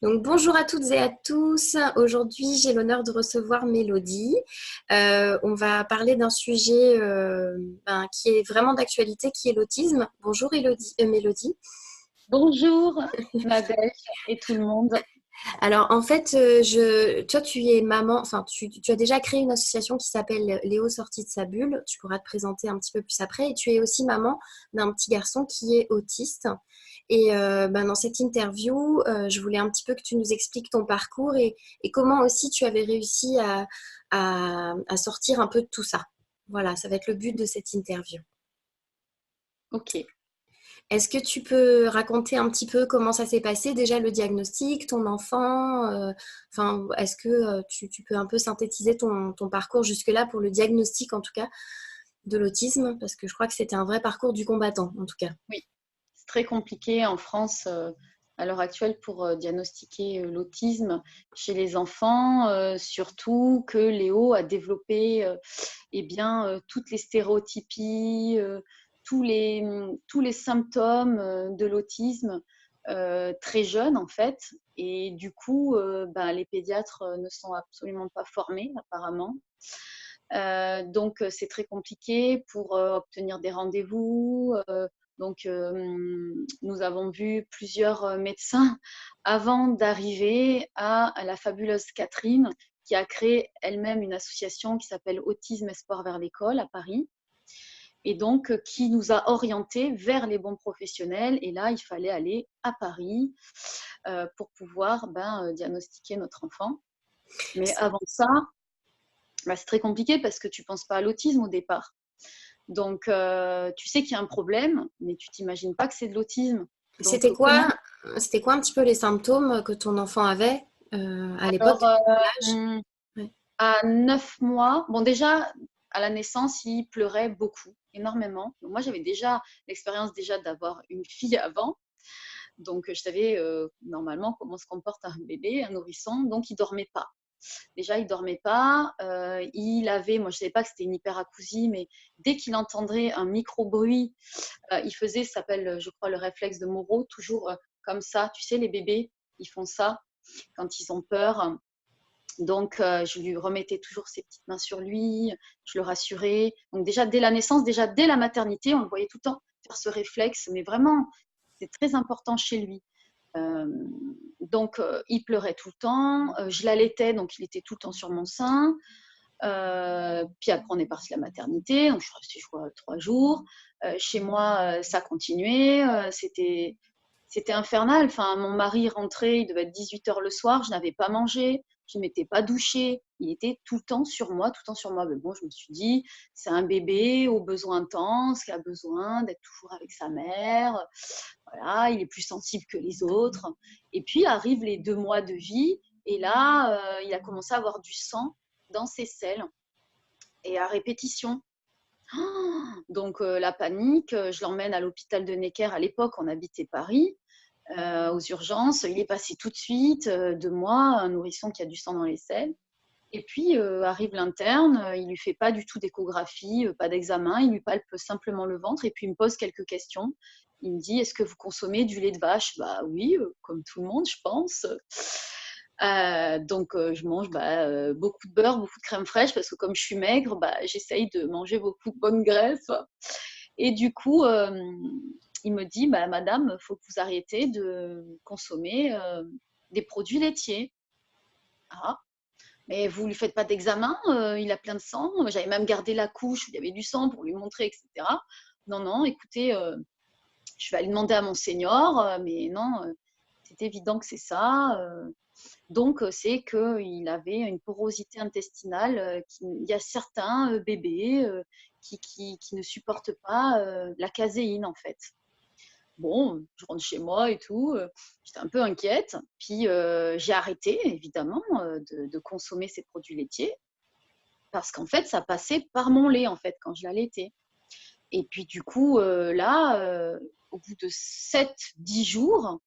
Donc, bonjour à toutes et à tous. Aujourd'hui, j'ai l'honneur de recevoir Mélodie. On va parler d'un sujet qui est vraiment d'actualité, qui est l'autisme. Bonjour Mélodie. Bonjour Nadège et tout le monde. Alors, en fait, toi, tu es maman, enfin, tu as déjà créé une association qui s'appelle Léo sorti de sa bulle. Tu pourras te présenter un petit peu plus après. Et tu es aussi maman d'un petit garçon qui est autiste. Et dans cette interview, je voulais un petit peu que tu nous expliques ton parcours et comment aussi tu avais réussi à sortir un peu de tout ça. Voilà, ça va être le but de cette interview. Ok. Est-ce que tu peux raconter un petit peu comment ça s'est passé, déjà le diagnostic, ton enfant est-ce que tu peux un peu synthétiser ton parcours jusque-là pour le diagnostic, en tout cas, de l'autisme? Parce que je crois que c'était un vrai parcours du combattant, en tout cas. Oui, c'est très compliqué en France à l'heure actuelle pour diagnostiquer l'autisme chez les enfants, surtout que Léo a développé toutes les stéréotypies, tous les symptômes de l'autisme très jeune en fait. Et du coup, les pédiatres ne sont absolument pas formés apparemment. Donc, c'est très compliqué pour obtenir des rendez-vous. Nous avons vu plusieurs médecins avant d'arriver à la fabuleuse Catherine, qui a créé elle-même une association qui s'appelle Autisme Espoir vers l'école à Paris, et donc qui nous a orientés vers les bons professionnels. Et là, il fallait aller à Paris pour pouvoir diagnostiquer notre enfant. Mais avant ça, c'est très compliqué parce que tu ne penses pas à l'autisme au départ. Donc, tu sais qu'il y a un problème, mais tu t'imagines pas que c'est de l'autisme. C'était Donc, comment... quoi, c'était quoi un petit peu les symptômes que ton enfant avait à l'époque? Alors, Quel âge? Ouais. à 9 mois, bon déjà, à la naissance, il pleurait beaucoup, énormément. Donc, moi, j'avais déjà l'expérience déjà d'avoir une fille avant. Donc, je savais normalement comment se comporte un bébé, un nourrisson. Donc, il dormait pas. Déjà, il dormait pas. Il avait, moi, je savais pas que c'était une hyperacousie, mais dès qu'il entendrait un micro-bruit, il faisait, ça s'appelle, je crois, le réflexe de Moro, toujours comme ça. Tu sais, les bébés, ils font ça quand ils ont peur. Donc, je lui remettais toujours ses petites mains sur lui, je le rassurais. Donc, déjà, dès la naissance, déjà dès la maternité, on le voyait tout le temps faire ce réflexe, mais vraiment, c'est très important chez lui. Euh, donc, il pleurait tout le temps. Je l'allaitais, donc il était tout le temps sur mon sein. Puis après, on est parti à la maternité. Donc, je suis restée, je crois, 3 jours. Chez moi, ça continuait. C'était infernal. Enfin, mon mari rentrait, il devait être 18 h le soir. Je n'avais pas mangé. Je ne m'étais pas douchée. Il était tout le temps sur moi, tout le temps sur moi. Mais bon, je me suis dit, c'est un bébé aux besoins intenses qui a besoin d'être toujours avec sa mère. Voilà, il est plus sensible que les autres. Et puis arrivent les 2 mois de vie. Et là, il a commencé à avoir du sang dans ses selles et à répétition. Donc la panique, je l'emmène à l'hôpital de Necker. À l'époque, on habitait Paris, aux urgences. Il est passé tout de suite, 2 mois, un nourrisson qui a du sang dans les selles. Et puis arrive l'interne, il lui fait pas du tout d'échographie, pas d'examen, il lui palpe simplement le ventre et puis il me pose quelques questions. Il me dit: est-ce que vous consommez du lait de vache? Bah oui, comme tout le monde, je pense. Donc je mange beaucoup de beurre, beaucoup de crème fraîche parce que comme je suis maigre, j'essaye de manger beaucoup de bonne graisse. Et du coup, il me dit: madame, il faut que vous arrêtiez de consommer des produits laitiers. Ah, mais vous ne lui faites pas d'examen, il a plein de sang. J'avais même gardé la couche où il y avait du sang pour lui montrer, etc. Non, non, écoutez, je vais aller demander à mon senior, mais non, c'est évident que c'est ça. Donc, c'est qu'il avait une porosité intestinale. Il y a certains bébés qui ne supportent pas la caséine, en fait. Bon, je rentre chez moi et tout. J'étais un peu inquiète. Puis, j'ai arrêté, évidemment, de consommer ces produits laitiers parce qu'en fait, ça passait par mon lait, en fait, quand je l'allaitais. Et puis, du coup, là, au bout de 7, 10 jours,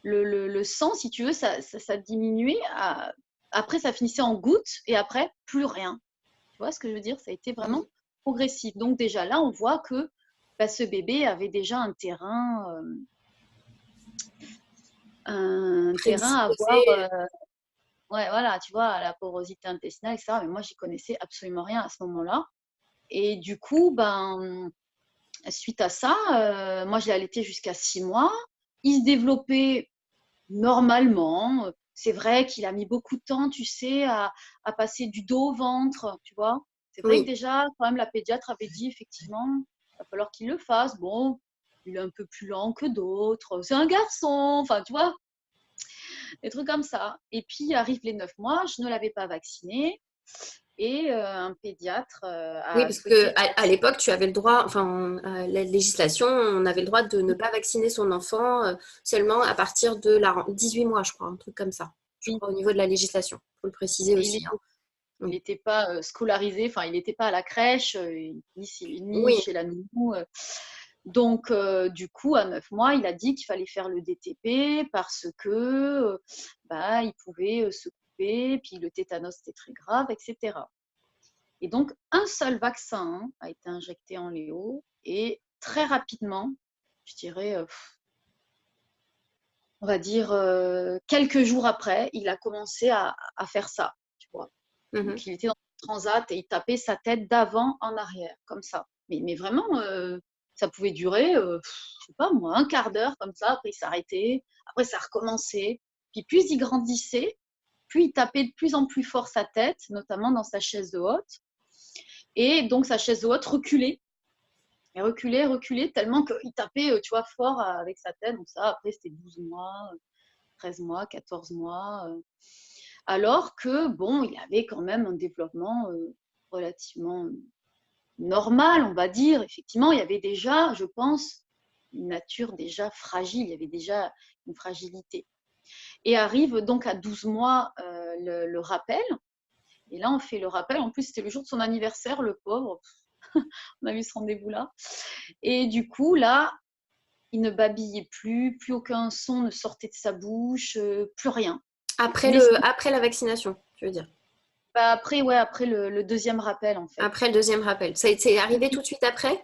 le sang, si tu veux, ça diminuait. Après, ça finissait en gouttes et après, plus rien. Tu vois ce que je veux dire? Ça a été vraiment progressif. Donc déjà là, on voit que ce bébé avait déjà un terrain à voir. Prédisposé. Ouais, voilà, tu vois, à la porosité intestinale, etc. Mais moi, j'y connaissais absolument rien à ce moment-là. Et du coup, ben, suite à ça, moi, je l'ai allaité jusqu'à 6 mois. Il se développait normalement. C'est vrai qu'il a mis beaucoup de temps, tu sais, à passer du dos au ventre, tu vois. C'est vrai que Oui, déjà, quand même, la pédiatre avait dit, effectivement, il va falloir qu'il le fasse. Bon, il est un peu plus lent que d'autres. C'est un garçon, enfin, tu vois, des trucs comme ça. Et puis arrivent les 9 mois, je ne l'avais pas vacciné et un pédiatre oui, a parce que souhaité. à l'époque, tu avais le droit, enfin, la législation, on avait le droit de ne pas vacciner son enfant seulement à partir de 18 mois, je crois, un truc comme ça. Je Oui, crois au niveau de la législation. Il faut le préciser il aussi, hein. il Oui. n'était pas scolarisé, enfin, il n'était pas à la crèche, ni Oui. chez la nounou. Donc, du coup, à 9 mois, il a dit qu'il fallait faire le DTP parce que bah, il pouvait se couper, puis le tétanos, c'était très grave, etc. Et donc, un seul vaccin a été injecté en Léo et très rapidement, je dirais, on va dire quelques jours après, il a commencé à faire ça, tu vois. Mhm. Donc, il était dans le transat et il tapait sa tête d'avant en arrière, comme ça. Mais vraiment, ça pouvait durer, je sais pas moi, un quart d'heure comme ça. Après, il s'arrêtait. Après, ça recommençait. Puis plus il grandissait, plus il tapait de plus en plus fort sa tête, notamment dans sa chaise de haute. Et donc, sa chaise de haute reculait. Et reculait, reculait, tellement qu'il tapait, tu vois, fort avec sa tête. Donc ça, après, c'était 12 mois, 13 mois, 14 mois. Alors que, bon, il avait quand même un développement relativement normal, on va dire. Effectivement, il y avait déjà, je pense, une nature déjà fragile, il y avait déjà une fragilité. Et arrive donc à 12 mois le rappel. Et là, on fait le rappel. En plus, c'était le jour de son anniversaire, le pauvre. On a eu ce rendez-vous-là. Et du coup, là, il ne babillait plus, plus aucun son ne sortait de sa bouche, plus rien. Mais Après la vaccination, tu veux dire. bah, après, ouais, après le deuxième rappel, en fait. Après le deuxième rappel. Ça a été arrivé tout de suite après?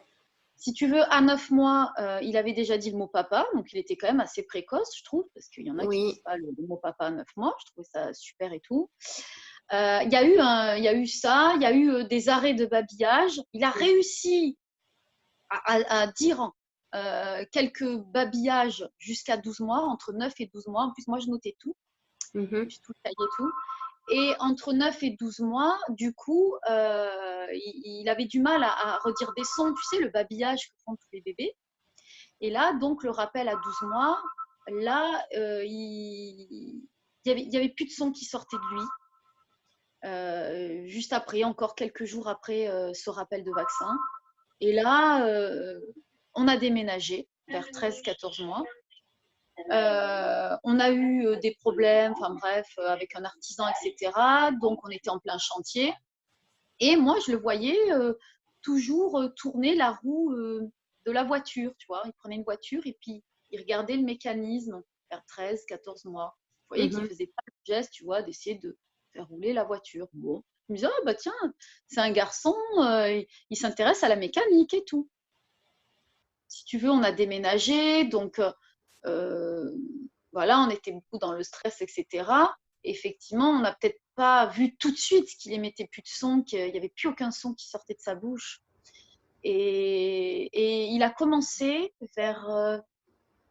Si tu veux, à 9 mois, il avait déjà dit le mot papa, donc il était quand même assez précoce, je trouve, parce qu'il y en a qui disent Oui. pas le mot papa à 9 mois. Je trouvais ça super et tout. Il y a eu ça, il y a eu des arrêts de babillage. Il a réussi à dire quelques babillages jusqu'à 12 mois, entre 9 et 12 mois. En plus, moi, je notais tout. Mhm. J'ai tout taillé tout. Et entre 9 et 12 mois, du coup, il avait du mal à redire des sons, tu sais, le babillage que font tous les bébés. Et là, donc, le rappel à 12 mois, là, il y avait plus de son qui sortait de lui. Juste après, encore quelques jours après ce rappel de vaccin. Et là, on a déménagé vers 13-14 mois. On a eu des problèmes, enfin bref, avec un artisan, etc. Donc, on était en plein chantier. Et moi, je le voyais toujours tourner la roue de la voiture, tu vois. Il prenait une voiture et puis il regardait le mécanisme vers 13-14 mois. Vous voyez qu'il ne Mhm. faisait pas le geste, tu vois, d'essayer de faire rouler la voiture. Bon. Je me disais, ah bah tiens, c'est un garçon, il s'intéresse à la mécanique et tout. Si tu veux, on a déménagé, donc euh, voilà, on était beaucoup dans le stress, etc. Effectivement, on n'a peut-être pas vu tout de suite qu'il émettait plus de son, qu'il n'y avait plus aucun son qui sortait de sa bouche. Et il a commencé vers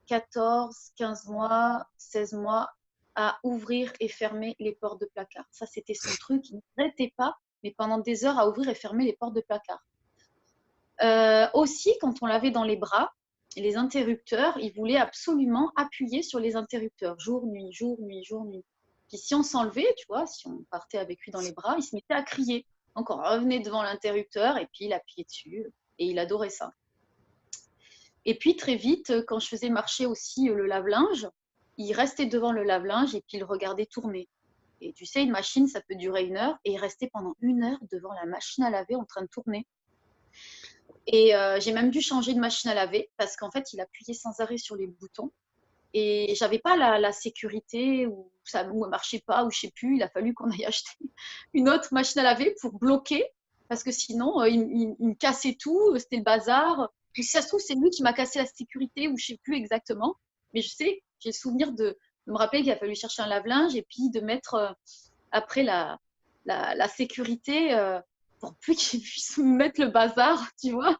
14, 15 mois, 16 mois à ouvrir et fermer les portes de placard. Ça, c'était son truc. Il n'arrêtait pas, mais pendant des heures, à ouvrir et fermer les portes de placard. Aussi, quand on l'avait dans les bras, les interrupteurs, il voulait absolument appuyer sur les interrupteurs, jour, nuit, jour, nuit, jour, nuit. Puis si on s'enlevait, tu vois, si on partait avec lui dans les bras, il se mettait à crier. Donc on revenait devant l'interrupteur et puis il appuyait dessus et il adorait ça. Et puis très vite, quand je faisais marcher aussi le lave-linge, il restait devant le lave-linge et puis il regardait tourner. Et tu sais, une machine, ça peut durer 1 heure et il restait pendant 1 heure devant la machine à laver en train de tourner. Et j'ai même dû changer de machine à laver parce qu'en fait, il appuyait sans arrêt sur les boutons. Et j'avais pas la sécurité ou ça ne marchait pas ou je sais plus. Il a fallu qu'on aille acheter une autre machine à laver pour bloquer parce que sinon, il me cassait tout. C'était le bazar. Ou si ça se trouve, c'est lui qui m'a cassé la sécurité ou je sais plus exactement. Mais je sais, j'ai le souvenir me rappeler qu'il a fallu chercher un lave-linge et puis de mettre après la sécurité pour plus qu'il puisse me mettre le bazar, tu vois,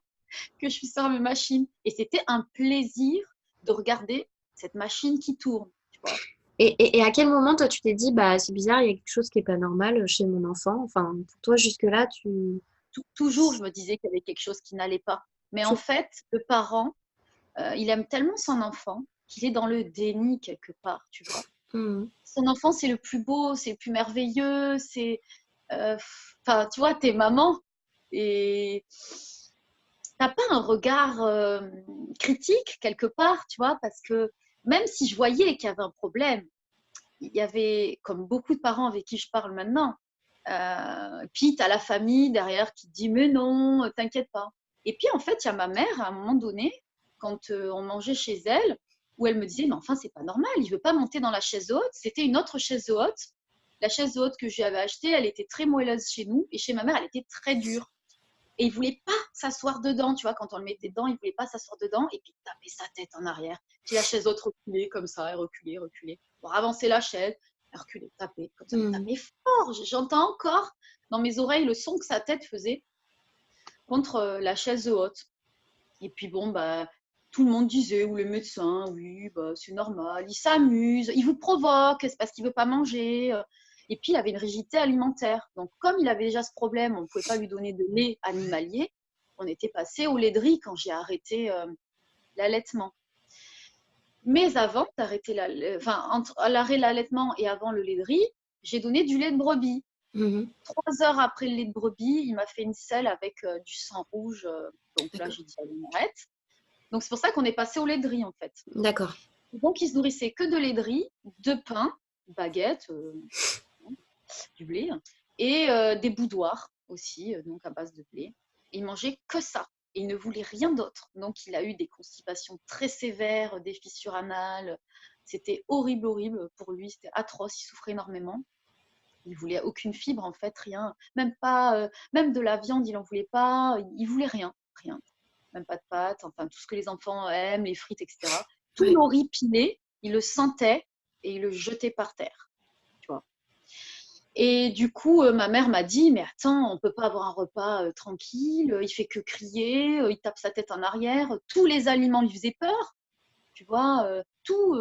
que je puisse faire mes machines. Et c'était un plaisir de regarder cette machine qui tourne, tu vois. Et à quel moment, toi, tu t'es dit, bah, c'est bizarre, il y a quelque chose qui est pas normal chez mon enfant. Enfin, pour toi, jusque-là, Toujours, je me disais qu'il y avait quelque chose qui n'allait pas. Mais en tu... fait, le parent, il aime tellement son enfant qu'il est dans le déni quelque part, tu vois. Hmm. Son enfant, c'est le plus beau, c'est le plus merveilleux, enfin, tu vois, t'es maman et t'as pas un regard critique quelque part, tu vois, parce que même si je voyais qu'il y avait un problème, il y avait, comme beaucoup de parents avec qui je parle maintenant, puis tu as la famille derrière qui te dit mais non, t'inquiète pas. Et puis en fait, il y a ma mère à un moment donné, quand on mangeait chez elle, où elle me disait mais enfin, c'est pas normal, il veut pas monter dans la chaise haute. C'était une autre chaise haute. La chaise haute que je lui avais achetée, elle était très moelleuse chez nous, et chez ma mère, elle était très dure. Et il voulait pas s'asseoir dedans, tu vois, quand on le mettait dedans, il voulait pas s'asseoir dedans, et puis taper sa tête en arrière. Puis la chaise haute reculait comme ça, et reculait, reculait. Pour avancer la chaise, elle reculait, taper, comme ça, il Hmm. tapait fort. J'entends encore dans mes oreilles le son que sa tête faisait contre la chaise haute. Et puis bon, bah, tout le monde disait, ou les médecins, oui, bah, c'est normal, il s'amuse, il vous provoque, c'est parce qu'il veut pas manger. Et puis, il avait une rigidité alimentaire. Donc, comme il avait déjà ce problème, on ne pouvait pas lui donner de lait animalier, on était passé au lait de riz quand j'ai arrêté l'allaitement. Mais avant d'arrêter enfin, entre l'arrêt de l'allaitement et avant le lait de riz, j'ai donné du lait de brebis. Mhm. 3 heures après le lait de brebis, il m'a fait une selle avec du sang rouge. Donc là, D'accord. j'ai dit, allez, on arrête. Donc c'est pour ça qu'on est passé au lait de riz en fait. D'accord. Donc il se nourrissait que de lait de riz, de pain, baguette, du blé, et des boudoirs aussi, donc à base de blé. Et il mangeait que ça. Et il ne voulait rien d'autre. Donc il a eu des constipations très sévères, des fissures anales. C'était horrible, horrible pour lui. C'était atroce. Il souffrait énormément. Il voulait aucune fibre en fait, rien. Même pas, même de la viande, il en voulait pas. Il voulait rien, rien. Même pas de pâtes. Enfin tout ce que les enfants aiment, les frites, etc. Tout Ouais. l'horripilait. Il le sentait et il le jetait par terre. Tu vois. Et du coup, ma mère m'a dit, mais attends, on peut pas avoir un repas tranquille, il fait que crier, il tape sa tête en arrière, tous les aliments lui faisaient peur, tu vois, tout,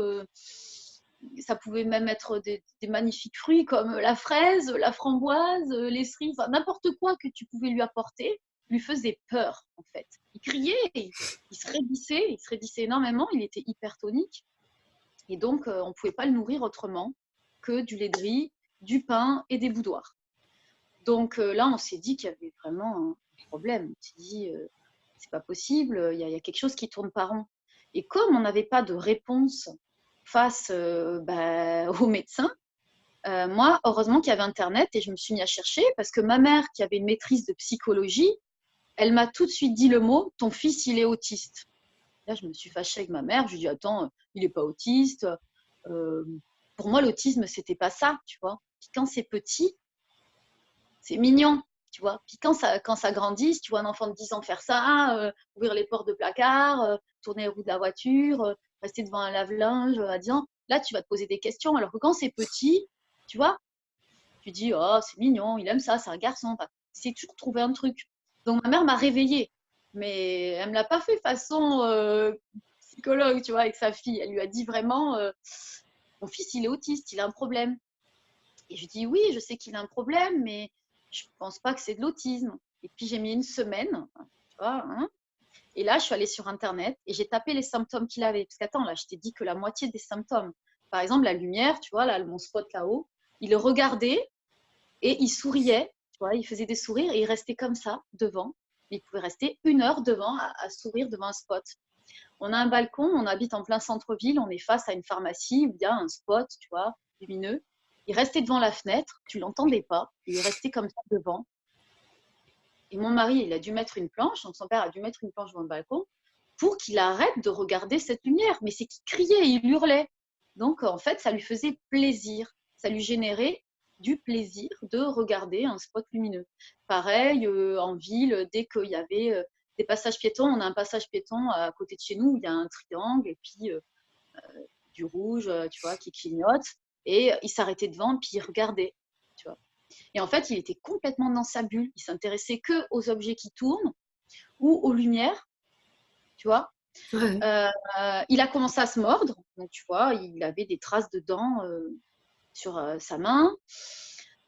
ça pouvait même être des magnifiques fruits comme la fraise, la framboise, les cerises, enfin, n'importe quoi que tu pouvais lui apporter lui faisait peur, en fait. Il criait, il se raidissait énormément, il était hypertonique, et donc on ne pouvait pas le nourrir autrement que du lait de riz, du pain et des boudoirs. Donc là, on s'est dit qu'il y avait vraiment un problème. On s'est dit, c'est pas possible, il y a quelque chose qui tourne pas rond. Et comme on n'avait pas de réponse face aux médecins, moi, heureusement qu'il y avait Internet et je me suis mis à chercher parce que ma mère, qui avait une maîtrise de psychologie, elle m'a tout de suite dit le mot, ton fils, il est autiste. Là, je me suis fâchée avec ma mère. Je lui ai dit, attends, il n'est pas autiste. Euh, pour moi, l'autisme, c'était pas ça, tu vois. Puis quand c'est petit, c'est mignon, tu vois. Puis quand ça grandit, si tu vois un enfant de 10 ans faire ça, ouvrir les portes de placard, tourner les roues de la voiture, rester devant un lave-linge à 10 ans, là, tu vas te poser des questions. Alors que quand c'est petit, tu vois, tu dis, oh, c'est mignon, il aime ça, c'est un garçon. Enfin, c'est toujours trouver un truc. Donc ma mère m'a réveillée, mais elle ne me l'a pas fait façon psychologue, tu vois, avec sa fille. Elle lui a dit vraiment, mon fils, il est autiste, il a un problème. Et je dis, oui, je sais qu'il a un problème, mais je ne pense pas que c'est de l'autisme. Et puis j'ai mis une semaine, tu vois, hein, et là, je suis allée sur Internet et j'ai tapé les symptômes qu'il avait. Parce qu'attends, là, je t'ai dit que la moitié des symptômes, par exemple, la lumière, tu vois, là, mon spot là-haut, il le regardait et il souriait, tu vois, il faisait des sourires et il restait comme ça, devant. Il pouvait rester 1 heure devant à sourire devant un spot. On a un balcon, on habite en plein centre-ville, on est face à une pharmacie où il y a un spot, tu vois, lumineux. Il restait devant la fenêtre, tu l'entendais pas, il est resté comme ça devant. Et mon mari, il a dû mettre une planche, donc son père a dû mettre une planche devant le balcon pour qu'il arrête de regarder cette lumière. Mais c'est qu'il criait, il hurlait. Donc, en fait, ça lui faisait plaisir. Ça lui générait du plaisir de regarder un spot lumineux. Pareil, en ville, dès qu'il y avait des passages piétons, on a un passage piéton à côté de chez nous où il y a un triangle et puis du rouge, tu vois, qui clignote. Et il s'arrêtait devant, puis il regardait, tu vois. Et en fait, il était complètement dans sa bulle. Il s'intéressait que aux objets qui tournent ou aux lumières, tu vois. Ouais. Il a commencé à se mordre, donc tu vois, il avait des traces de dents sur sa main.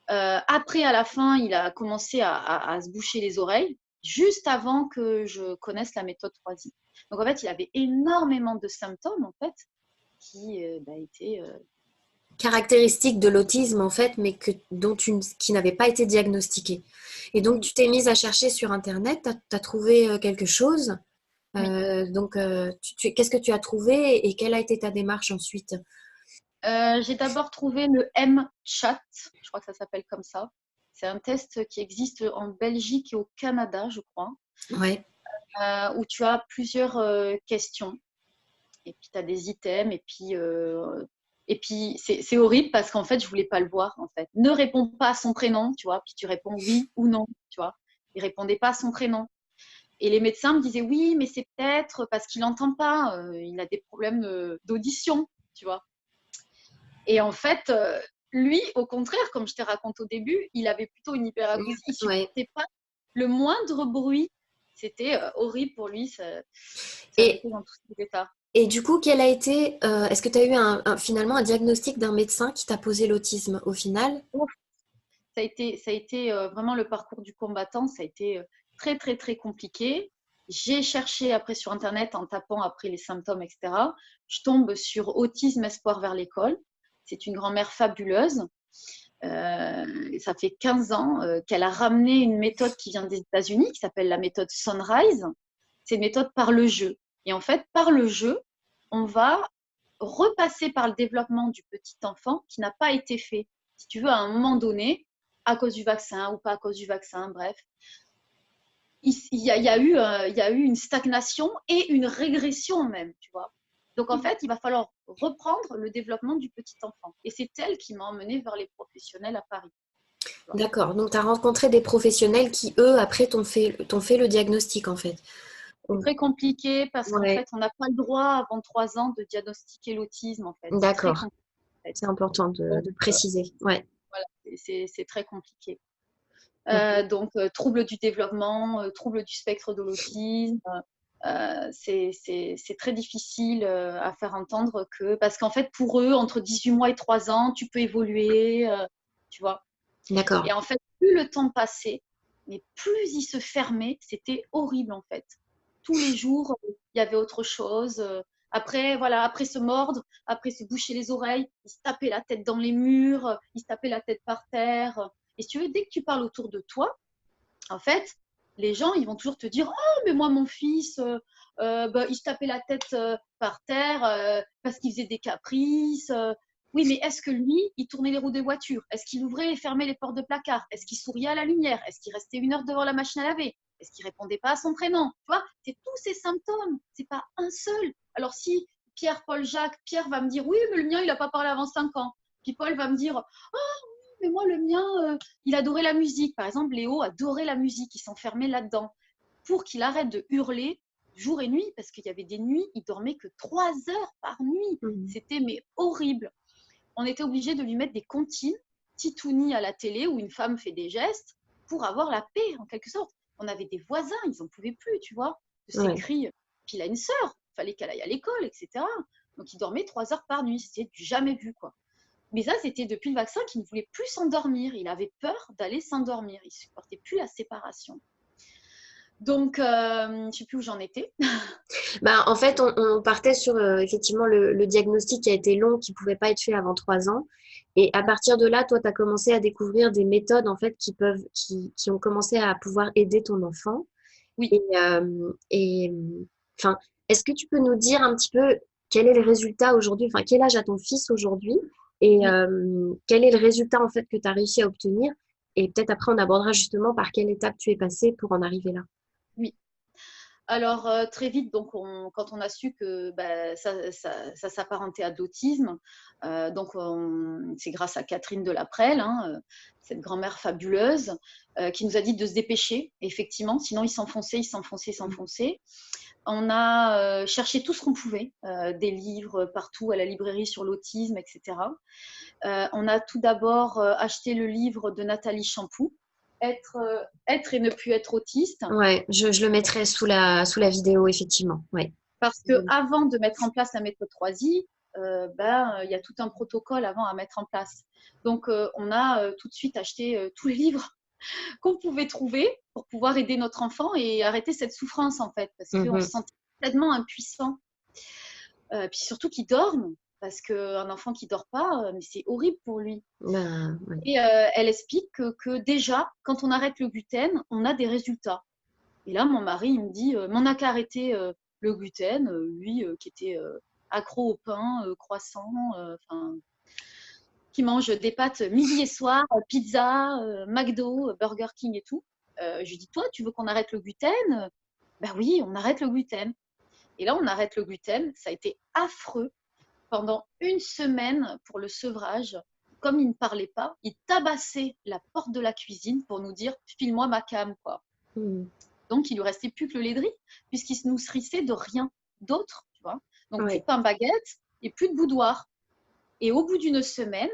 Après, à la fin, il a commencé à se boucher les oreilles, juste avant que je connaisse la méthode 3I. Donc en fait, il avait énormément de symptômes en fait qui étaient Caractéristique de l'autisme en fait, mais qui n'avait pas été diagnostiquée. Et donc oui, tu t'es mise à chercher sur Internet, tu as trouvé quelque chose. oui. Donc qu'est-ce que tu as trouvé et quelle a été ta démarche ensuite? J'ai d'abord trouvé le M-Chat, je crois que ça s'appelle comme ça. C'est un test qui existe en Belgique et au Canada, je crois, Ouais, où tu as plusieurs questions. Et puis, tu as des items. Et puis c'est horrible parce qu'en fait, je voulais pas le voir. En fait, ne réponds pas à son prénom, tu vois. Puis tu réponds oui ou non, tu vois. Il répondait pas à son prénom. Et les médecins me disaient oui, mais c'est peut-être parce qu'il n'entend pas. Il a des problèmes d'audition, tu vois. Et en fait, lui, au contraire, comme je t'ai raconté au début, il avait plutôt une hyperacousie. Il ouais. supportait pas le moindre bruit. C'était horrible pour lui. Ça le Et, mettait dans tous ses états. et du coup, quel a été, est-ce que tu as eu finalement un diagnostic d'un médecin qui t'a posé l'autisme au final? Ça a été vraiment le parcours du combattant. Ça a été très, très, très compliqué. J'ai cherché après sur Internet en tapant après les symptômes, etc. Je tombe sur Autisme Espoir vers l'école. C'est une grand-mère fabuleuse. Ça fait 15 ans qu'elle a ramené une méthode qui vient des États-Unis, qui s'appelle la méthode Sunrise. C'est une méthode par le jeu. Et en fait, par le jeu, on va repasser par le développement du petit enfant qui n'a pas été fait. Si tu veux, à un moment donné, à cause du vaccin ou pas à cause du vaccin, bref, il y a eu une stagnation et une régression même, tu vois. Donc en fait, il va falloir reprendre le développement du petit enfant. Et c'est elle qui m'a emmenée vers les professionnels à Paris. Tu vois. D'accord, donc tu as rencontré des professionnels qui, eux, après, t'ont fait le diagnostic en fait. C'est très compliqué parce qu'en Ouais, fait, on n'a pas le droit avant 3 ans de diagnostiquer l'autisme. En fait, c'est très d'accord, compliqué. En fait. c'est important Donc de préciser. Ouais. voilà, c'est très compliqué. Ok. Troubles du développement, troubles du spectre de l'autisme. C'est très difficile à faire entendre parce qu'en fait, pour eux, entre 18 mois et 3 ans, tu peux évoluer, tu vois. D'accord. Et en fait, plus le temps passait, mais plus ils se fermaient, c'était horrible en fait. Tous les jours, il y avait autre chose. Après, voilà, après se mordre, après se boucher les oreilles, ils se tapaient la tête dans les murs, ils se tapaient la tête par terre. Et si tu veux, dès que tu parles autour de toi, en fait, les gens, ils vont toujours te dire oh, mais moi, mon fils, il se tapait la tête par terre parce qu'il faisait des caprices. Oui, mais est-ce que lui, il tournait les roues des voitures? Est-ce qu'il ouvrait et fermait les portes de placard? Est-ce qu'il souriait à la lumière? Est-ce qu'il restait 1 heure devant la machine à laver? Est-ce qu'il répondait pas à son prénom? Tu vois, c'est tous ces symptômes. C'est pas un seul. Alors si Pierre, Paul, Jacques, Pierre va me dire oui, mais le mien, il n'a pas parlé avant 5 ans. Puis Paul va me dire oh, mais moi, le mien, il adorait la musique. Par exemple, Léo adorait la musique. Il s'enfermait là-dedans. Pour qu'il arrête de hurler jour et nuit, parce qu'il y avait des nuits, il dormait que 3 heures par nuit. Mhm. C'était mais horrible. On était obligé de lui mettre des comptines, titounis à la télé où une femme fait des gestes pour avoir la paix, en quelque sorte. On avait des voisins, ils n'en pouvaient plus, tu vois, de ces Ouais. cris. Puis il a une sœur, il fallait qu'elle aille à l'école, etc. Donc il dormait 3 heures par nuit, c'était du jamais vu, quoi. Mais ça, c'était depuis le vaccin qu'il ne voulait plus s'endormir. Il avait peur d'aller s'endormir. Il ne supportait plus la séparation. Donc, je ne sais plus où j'en étais. Bah, en fait, on partait sur effectivement le diagnostic qui a été long, qui ne pouvait pas être fait avant 3 ans. Et à partir de là, toi, tu as commencé à découvrir des méthodes en fait qui ont commencé à pouvoir aider ton enfant. Oui. Et enfin, est-ce que tu peux nous dire un petit peu quel est le résultat aujourd'hui, enfin, quel âge a ton fils aujourd'hui et Oui. quel est le résultat en fait que tu as réussi à obtenir? Et peut-être après, on abordera justement par quelle étape tu es passé pour en arriver là. Oui. Alors, très vite, donc quand on a su que ça s'apparentait à de l'autisme, c'est grâce à Catherine Delaprelle, hein, cette grand-mère fabuleuse, qui nous a dit de se dépêcher, effectivement, sinon il s'enfonçait, il s'enfonçait, il s'enfonçait. On a cherché tout ce qu'on pouvait, des livres partout à la librairie sur l'autisme, etc. On a tout d'abord acheté le livre de Nathalie Champoux, être et ne plus être autiste. Ouais, je le mettrai sous la vidéo, effectivement. Ouais. Parce qu'avant de mettre en place la méthode 3I, il y a tout un protocole avant à mettre en place. Donc, on a tout de suite acheté tous les livres qu'on pouvait trouver pour pouvoir aider notre enfant et arrêter cette souffrance, en fait, parce qu'on se sentait tellement impuissant. Puis surtout qu'il dorme, parce qu'un enfant qui ne dort pas, mais c'est horrible pour lui. Ben, ouais. Et elle explique que déjà, quand on arrête le gluten, on a des résultats. Et là, mon mari, il me dit, mais on n'a qu'à arrêter le gluten, lui qui était accro au pain, croissant, qui mange des pâtes midi et soir, pizza, McDo, Burger King et tout. Je lui dis, toi, tu veux qu'on arrête le gluten? Ben oui, on arrête le gluten. Et là, on arrête le gluten. Ça a été affreux. Pendant une semaine pour le sevrage, comme il ne parlait pas, il tabassait la porte de la cuisine pour nous dire, file-moi ma cam, quoi. Donc, il lui restait plus que le lait de riz, puisqu'il se nourrissait de rien d'autre, tu vois. Donc, plus de pain baguette et plus de boudoir. Et au bout d'une semaine,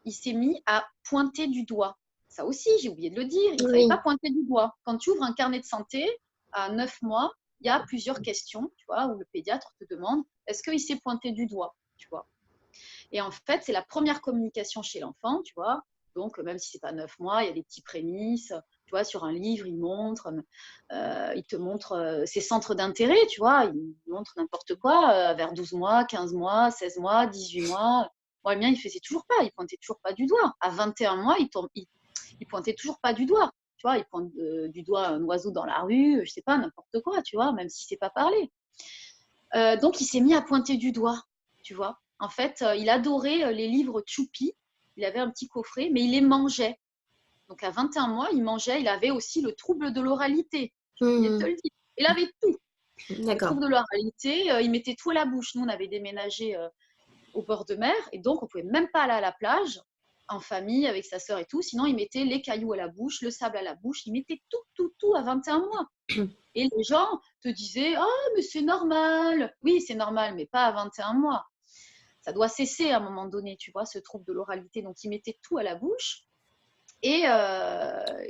il s'est mis à pointer du doigt. Ça aussi, j'ai oublié de le dire, il ne savait pas pointer du doigt. Quand tu ouvres un carnet de santé, à 9 mois, il y a plusieurs questions, tu vois, où le pédiatre te demande, est-ce qu'il sait pointer du doigt, tu vois. Et en fait, c'est la première communication chez l'enfant, tu vois. Donc, même si ce n'est pas 9 mois, il y a des petits prémices. Tu vois, sur un livre, il te montre ses centres d'intérêt, tu vois. Il montre n'importe quoi vers 12 mois, 15 mois, 16 mois, 18 mois. Moi, le mien, il ne faisait toujours pas. Il ne pointait toujours pas du doigt. À 21 mois, il pointait toujours pas du doigt. Tu vois, il pointe du doigt un oiseau dans la rue, je ne sais pas, n'importe quoi, tu vois, même si c'est pas parlé. Donc, il s'est mis à pointer du doigt, tu vois. En fait, il adorait les livres Choupi. Il avait un petit coffret, mais il les mangeait. Donc, à 21 mois, il mangeait. Il avait aussi le trouble de l'oralité. J'ai oublié de te le dire. Il avait tout. Le trouble de l'oralité, il mettait tout à la bouche. Nous, on avait déménagé au bord de mer et donc, on ne pouvait même pas aller à la plage en famille avec sa sœur et tout. Sinon, il mettait les cailloux à la bouche, le sable à la bouche. Il mettait tout à 21 mois. Et les gens te disaient « Oh, mais c'est normal !» Oui, c'est normal, mais pas à 21 mois. Ça doit cesser à un moment donné, tu vois, ce trouble de l'oralité. Donc, il mettait tout à la bouche. Et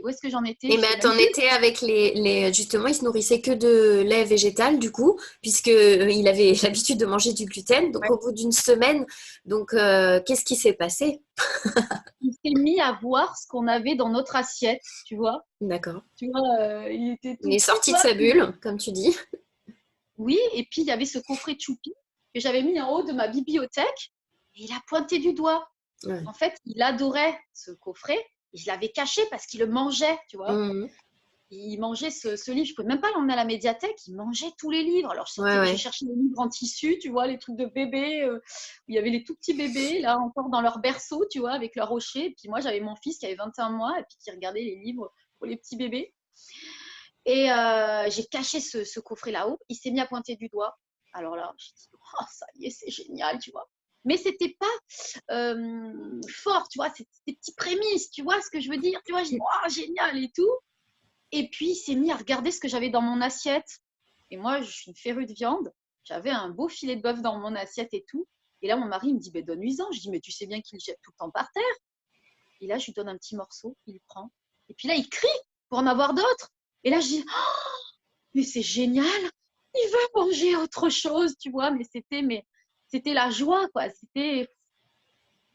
où est-ce que j'en étais? Et ben, t'en étais avec justement, il se nourrissait que de lait végétal, du coup, puisque il avait l'habitude de manger du gluten. Donc, au bout d'une semaine, donc, qu'est-ce qui s'est passé? Il s'est mis à voir ce qu'on avait dans notre assiette, tu vois. D'accord. Tu vois, il était tout Il est sorti de sa bulle, comme tu dis. Oui, et puis il y avait ce coffret Choupi que j'avais mis en haut de ma bibliothèque et il a pointé du doigt. Ouais. En fait, il adorait ce coffret et je l'avais caché parce qu'il le mangeait, tu vois. Il mangeait ce livre. Je ne pouvais même pas l'emmener à la médiathèque. Il mangeait tous les livres. Alors, j'ai cherché les livres en tissu, tu vois, les trucs de bébé, où il y avait les tout petits bébés, là, encore dans leur berceau, tu vois, avec leur rocher. Et puis moi, j'avais mon fils qui avait 21 mois et puis qui regardait les livres pour les petits bébés. Et j'ai caché ce coffret là-haut. Il s'est mis à pointer du doigt. Alors là, j'ai dit, oh, ça y est, c'est génial, tu vois. Mais c'était pas fort, tu vois, c'était des petits prémices, tu vois ce que je veux dire. Tu vois, j'ai dit, oh, génial et tout. Et puis, il s'est mis à regarder ce que j'avais dans mon assiette. Et moi, je suis une férue de viande. J'avais un beau filet de bœuf dans mon assiette et tout. Et là, mon mari me dit, donne-lui-en. Je dis, mais tu sais bien qu'il jette tout le temps par terre. Et là, je lui donne un petit morceau, il prend. Et puis là, il crie pour en avoir d'autres. Et là, je dis, oh, mais c'est génial, il veut manger autre chose, tu vois. Mais c'était la joie, quoi.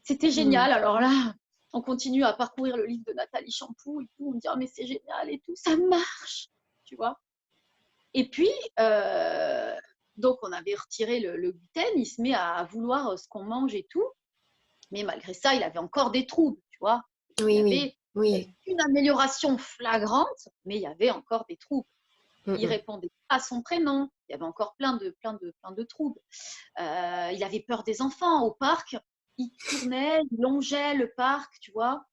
C'était génial. Alors là, on continue à parcourir le livre de Nathalie Champoux et tout. On me dit, oh, mais c'est génial et tout, ça marche, tu vois. Et puis, donc, on avait retiré le gluten. Il se met à vouloir ce qu'on mange et tout. Mais malgré ça, il avait encore des troubles, tu vois. Il y avait une amélioration flagrante, mais il y avait encore des troubles. Il répondait pas à son prénom. Il y avait encore plein de troubles. Il avait peur des enfants au parc. Il tournait, il longeait le parc, tu vois.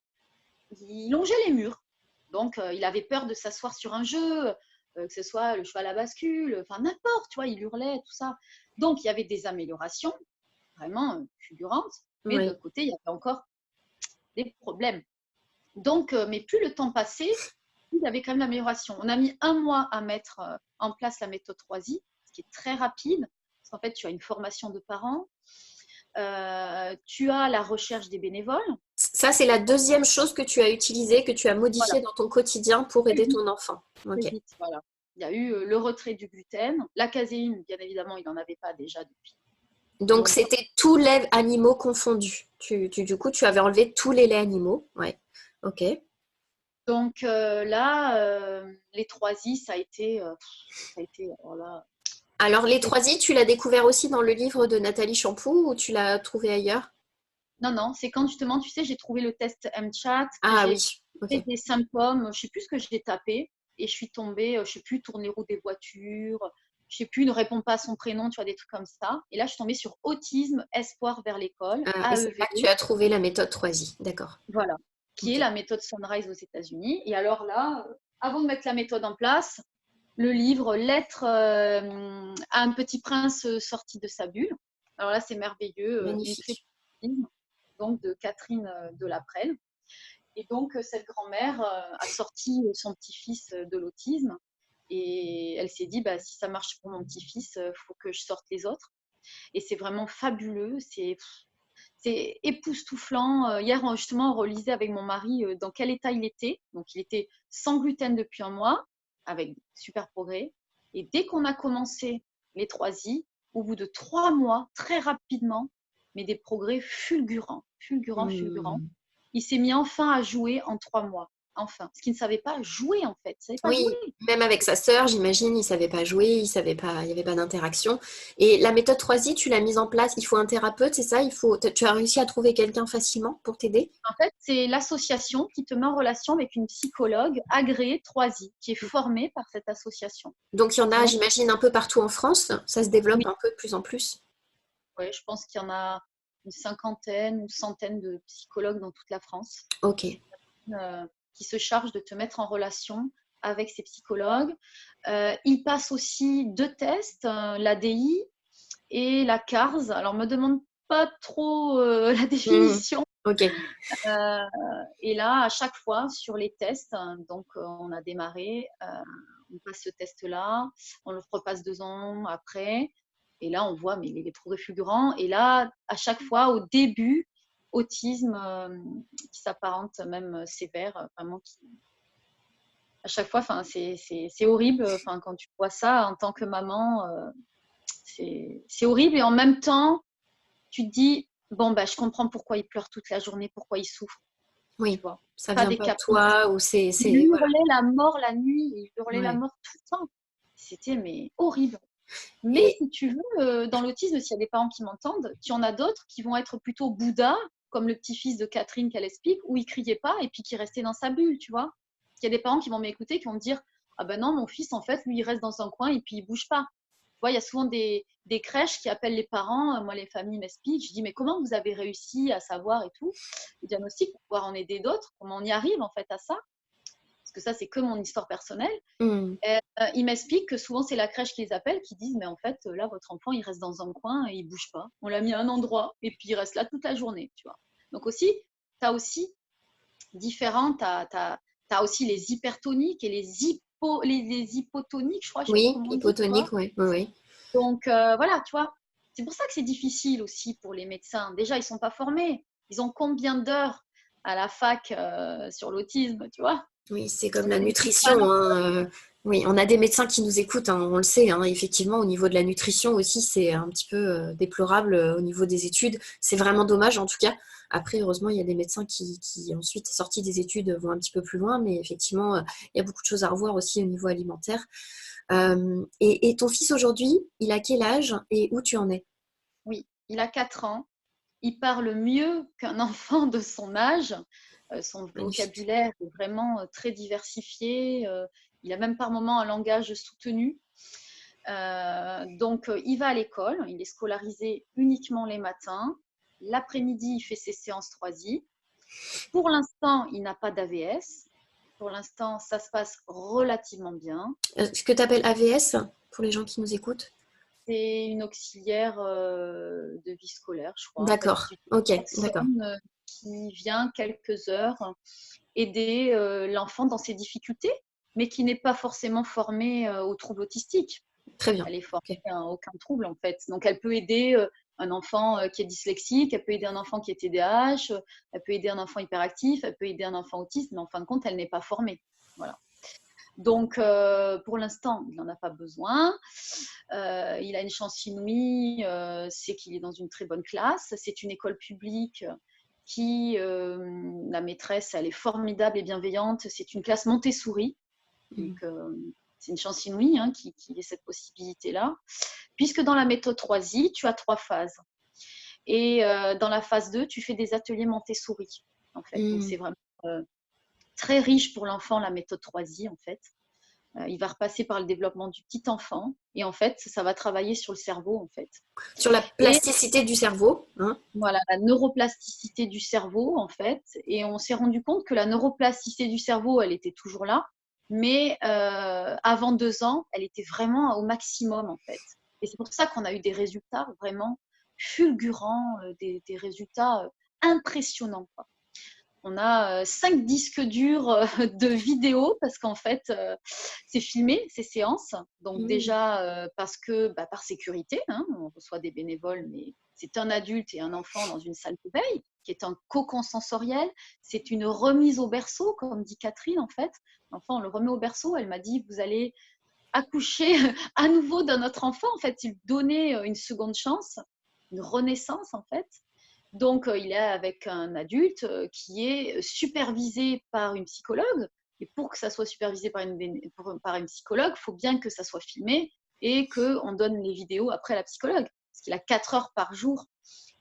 Il longeait les murs. Donc, il avait peur de s'asseoir sur un jeu. que ce soit le cheval à bascule, enfin n'importe, tu vois, il hurlait, tout ça. Donc, il y avait des améliorations vraiment fulgurantes, mais de Oui. l'autre côté, il y avait encore des problèmes. Donc, mais plus le temps passait, plus il y avait quand même l'amélioration. On a mis 1 mois à mettre en place la méthode 3I, ce qui est très rapide, parce qu'en fait, tu as une formation de parents, tu as la recherche des bénévoles. Ça, c'est la deuxième chose que tu as utilisée, que tu as Voilà, modifiée dans ton quotidien pour très aider vite, ton enfant. très Ok. vite, voilà. Il y a eu le retrait du gluten, la caséine, bien évidemment, il n'en avait pas déjà depuis Donc, longtemps. c'était tous les animaux confondus. Du coup, tu avais enlevé tous les laits animaux. Ouais. Ok. Donc là, les 3I, ça a été, voilà. Alors, les 3 I, tu l'as découvert aussi dans le livre de Nathalie Champoux ou tu l'as trouvé ailleurs? Non, non, c'est quand justement, tu sais, j'ai trouvé le test MChat, que Ah oui. j'ai Ok. fait des symptômes, je ne sais plus ce que j'ai tapé, et je suis tombée, je ne sais plus, tourner roue des voitures, je ne sais plus, ne répond pas à son prénom, tu vois, des trucs comme ça. Et là, je suis tombée sur autisme, espoir vers l'école, Et c'est là que tu AEVE, as trouvé la méthode 3I. D'accord. voilà, qui est Ok. la méthode Sunrise aux États-Unis. Et alors là, avant de mettre la méthode en place, le livre Lettre à un petit prince sorti de sa bulle. Alors là, c'est merveilleux, une clé Magnifique. donc de Catherine Delaprelle. Et donc, cette grand-mère a sorti son petit-fils de l'autisme et elle s'est dit, bah, si ça marche pour mon petit-fils, il faut que je sorte les autres. Et c'est vraiment fabuleux, c'est époustouflant. Hier, justement, on relisait avec mon mari dans quel état il était. Donc, il était sans gluten depuis 1 mois, avec super progrès. Et dès qu'on a commencé les 3I, au bout de 3 mois, très rapidement, mais des progrès fulgurants, fulgurants, fulgurants. Hmm. Il s'est mis enfin à jouer en 3 mois. Enfin, parce qu'il ne savait pas jouer, en fait. Il ne savait pas jouer. Oui, même avec sa sœur, j'imagine, il savait pas jouer, il savait pas, il n'y avait pas d'interaction. Et la méthode 3I, tu l'as mise en place. Il faut un thérapeute, c'est ça? Tu as réussi à trouver quelqu'un facilement pour t'aider? En fait, c'est l'association qui te met en relation avec une psychologue agréée 3I, qui est formée par cette association. Donc il y en a, Donc, j'imagine, un peu partout en France. Ça se développe oui, un peu de plus en plus. ouais, je pense qu'il y en a une cinquantaine, une centaine de psychologues dans toute la France Ok. qui se chargent de te mettre en relation avec ces psychologues. Ils passent aussi 2 tests, l'ADI et la CARS. Alors, me demande pas trop la Hmm. définition. Ok. Euh, et là, à chaque fois, sur les tests, donc on a démarré, on passe ce test-là, on le repasse 2 ans après, et là, on voit mais les progrès fulgurants. Et là, à chaque fois, au début, autisme qui s'apparente même sévère, vraiment, à chaque fois, c'est horrible. Enfin, quand tu vois ça en tant que maman, c'est horrible. Et en même temps, tu te dis, bon, bah, je comprends pourquoi il pleure toute la journée, pourquoi il souffre, tu Oui, vois. ça Pas vient des pas de caprices. toi ou Il voilà. hurlait la mort la nuit, il hurlait la Ouais. mort tout le temps. C'était mais horrible. Mais Et si tu veux, dans l'autisme, s'il y a des parents qui m'entendent, tu en as d'autres qui vont être plutôt Bouddha, comme le petit-fils de Catherine qu'elle explique, où il criait pas et puis qui restait dans sa bulle, tu vois. Il y a des parents qui vont m'écouter, qui vont me dire, ah ben non, mon fils, en fait, lui, il reste dans un coin et puis il bouge pas. Tu vois, il y a souvent des crèches qui appellent les parents, moi, les familles m'expliquent, je dis, mais comment vous avez réussi à savoir et tout, le diagnostic pour pouvoir en aider d'autres, comment on y arrive, en fait, à ça, parce que ça, c'est que mon histoire personnelle. hmm. Ils m'expliquent que souvent, c'est la crèche qui les appelle, qui disent, mais en fait, là, votre enfant, il reste dans un coin et il bouge pas. On l'a mis à un endroit et puis il reste là toute la journée, tu vois. Donc aussi, tu as aussi différents, tu as aussi les hypertoniques et les hypotoniques, je crois, je sais plus Oui, comment on dit, tu vois. hypotonique, oui, oui, oui. Donc voilà, tu vois. C'est pour ça que c'est difficile aussi pour les médecins. Déjà, ils sont pas formés. Ils ont combien d'heures à la fac sur l'autisme, tu vois. Oui, c'est comme Donc, la c'est pas nutrition, hein. Oui, on a des médecins qui nous écoutent, hein, on le sait, hein. Effectivement, au niveau de la nutrition aussi, c'est un petit peu déplorable au niveau des études. C'est vraiment dommage, en tout cas. Après, heureusement, il y a des médecins qui ensuite, sortis des études, vont un petit peu plus loin, mais effectivement, il y a beaucoup de choses à revoir aussi au niveau alimentaire. Et ton fils aujourd'hui, il a quel âge et où tu en es? Oui, il a 4 ans. Il parle mieux qu'un enfant de son âge. Son Magnifique. vocabulaire est vraiment très diversifié. Il a même par moments un langage soutenu. Donc, il va à l'école. Il est scolarisé uniquement les matins. L'après-midi, il fait ses séances 3I. Pour l'instant, il n'a pas d'AVS. Pour l'instant, ça se passe relativement bien. Ce que tu appelles AVS, pour les gens qui nous écoutent? C'est une auxiliaire de vie scolaire, je crois. D'accord, D'habitude, ok, une d'accord. personne qui vient quelques heures aider l'enfant dans ses difficultés, mais qui n'est pas forcément formée aux troubles autistiques. Très bien. Elle est formée Ok. à aucun trouble, en fait. Donc, elle peut aider un enfant qui est dyslexique, elle peut aider un enfant qui est TDAH, elle peut aider un enfant hyperactif, elle peut aider un enfant autiste, mais en fin de compte, elle n'est pas formée. Voilà. Donc, pour l'instant, il n'en a pas besoin. Il a une chance inouïe, c'est qu'il est dans une très bonne classe. C'est une école publique qui, la maîtresse, elle est formidable et bienveillante. C'est une classe Montessori. Donc, c'est une chance inouïe hein, qu'il ait cette possibilité-là. Puisque dans la méthode 3I, tu as 3 phases. Et dans la phase 2, tu fais des ateliers Montessori, en fait. Donc, c'est vraiment très riche pour l'enfant, la méthode 3I, en fait. Il va repasser par le développement du petit enfant. Et en fait, ça va travailler sur le cerveau, en fait. Sur la Et plasticité du cerveau, hein. voilà, la neuroplasticité du cerveau, en fait. Et on s'est rendu compte que la neuroplasticité du cerveau, elle était toujours là. Mais avant 2 ans, elle était vraiment au maximum, en fait. Et c'est pour ça qu'on a eu des résultats vraiment fulgurants, des résultats impressionnants, quoi. On a 5 disques durs de vidéos parce qu'en fait, c'est filmé, ces séances. Donc déjà, parce que par sécurité, hein, on reçoit des bénévoles, mais c'est un adulte et un enfant dans une salle de veille qui est un cocon sensoriel. C'est une remise au berceau, comme dit Catherine, en fait. L'enfant, on le remet au berceau. Elle m'a dit, vous allez accoucher à nouveau d'un autre enfant. En fait, il donnait une seconde chance, une renaissance, en fait. Donc, il est avec un adulte qui est supervisé par une psychologue. Et pour que ça soit supervisé par une psychologue, il faut bien que ça soit filmé et qu'on donne les vidéos après à la psychologue. Parce qu'il a 4 heures par jour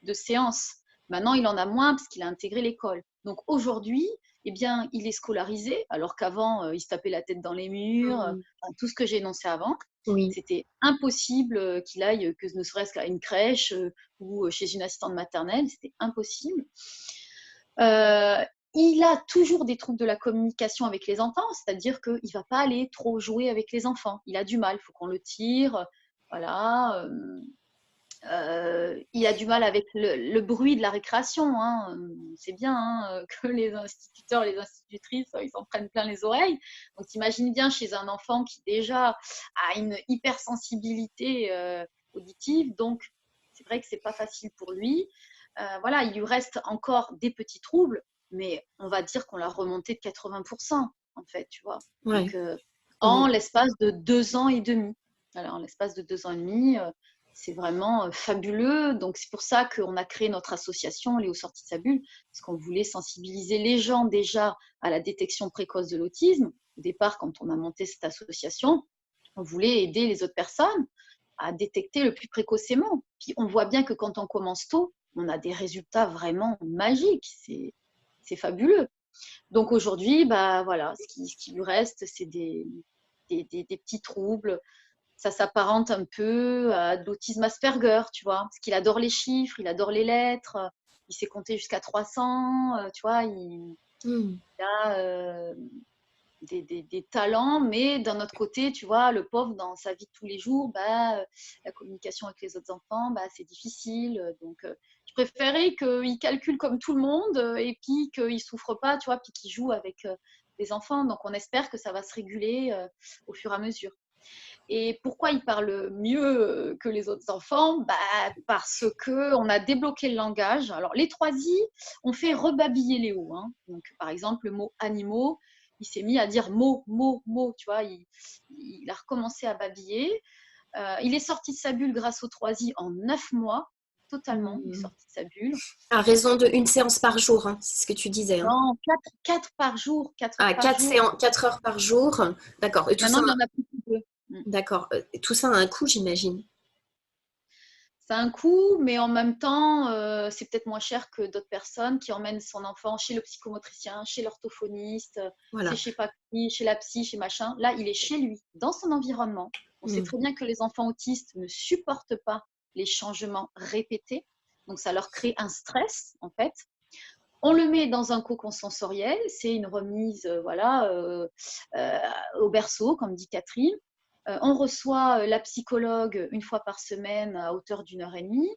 de séance. Maintenant, il en a moins parce qu'il a intégré l'école. Donc, aujourd'hui, eh bien, il est scolarisé, alors qu'avant, il se tapait la tête dans les murs, tout ce que j'ai énoncé avant. Oui. C'était impossible qu'il aille, que ne serait-ce qu'à une crèche ou chez une assistante maternelle, c'était impossible. Il a toujours des troubles de la communication avec les enfants, c'est-à-dire qu'il ne va pas aller trop jouer avec les enfants. Il a du mal, il faut qu'on le tire. Voilà. Il a du mal avec le bruit de la récréation. Hein. C'est bien hein, que les instituteurs, les institutrices, ils s'en prennent plein les oreilles. Donc, t'imagines bien chez un enfant qui déjà a une hypersensibilité auditive. Donc, c'est vrai que c'est pas facile pour lui. Voilà, il lui reste encore des petits troubles, mais on va dire qu'on l'a remonté de 80%, en fait, tu vois. Ouais. Donc, en l'espace de 2 ans et demi. Alors, en l'espace de 2 ans et demi, c'est vraiment fabuleux. Donc, c'est pour ça qu'on a créé notre association, Léo Sorti de sa bulle, parce qu'on voulait sensibiliser les gens déjà à la détection précoce de l'autisme. Au départ, quand on a monté cette association, on voulait aider les autres personnes à détecter le plus précocement. Puis, on voit bien que quand on commence tôt, on a des résultats vraiment magiques. C'est fabuleux. Donc, aujourd'hui, voilà, ce qui lui reste, c'est des petits troubles. Ça s'apparente un peu à de l'autisme Asperger, tu vois, parce qu'il adore les chiffres, il adore les lettres, il sait compter jusqu'à 300, tu vois, il a des talents, mais d'un autre côté, tu vois, le pauvre, dans sa vie de tous les jours, la communication avec les autres enfants, c'est difficile. Donc, je préférais qu'il calcule comme tout le monde et puis qu'il ne souffre pas, tu vois, puis qu'il joue avec les enfants. Donc, on espère que ça va se réguler au fur et à mesure. Et pourquoi il parle mieux que les autres enfants parce qu'on a débloqué le langage. Alors, les 3i, on fait rebabiller Léo. Hein. Donc, par exemple, le mot animaux, il s'est mis à dire mot, mot, mot. Tu vois, il a recommencé à babiller. Il est sorti de sa bulle grâce aux 3i en 9 mois. Totalement, il est sorti de sa bulle. À raison d'une séance par jour, hein, c'est ce que tu disais. Hein. Non, 4 par jour. 4 heures Ah, par jour. 4 heures par jour. D'accord. Et tout Maintenant, ça, il en a plus que 2. d'accord. Tout ça a un coût, j'imagine. Ça a un coût, mais en même temps, c'est peut-être moins cher que d'autres personnes qui emmènent son enfant chez le psychomotricien, chez l'orthophoniste, Voilà. chez papy, chez la psy, chez machin. Là, il est chez lui, dans son environnement. On sait très bien que les enfants autistes ne supportent pas les changements répétés. Donc, ça leur crée un stress, en fait. On le met dans un cocon sensoriel, c'est une remise voilà, au berceau, comme dit Catherine. On reçoit la psychologue une fois par semaine à hauteur d'1 h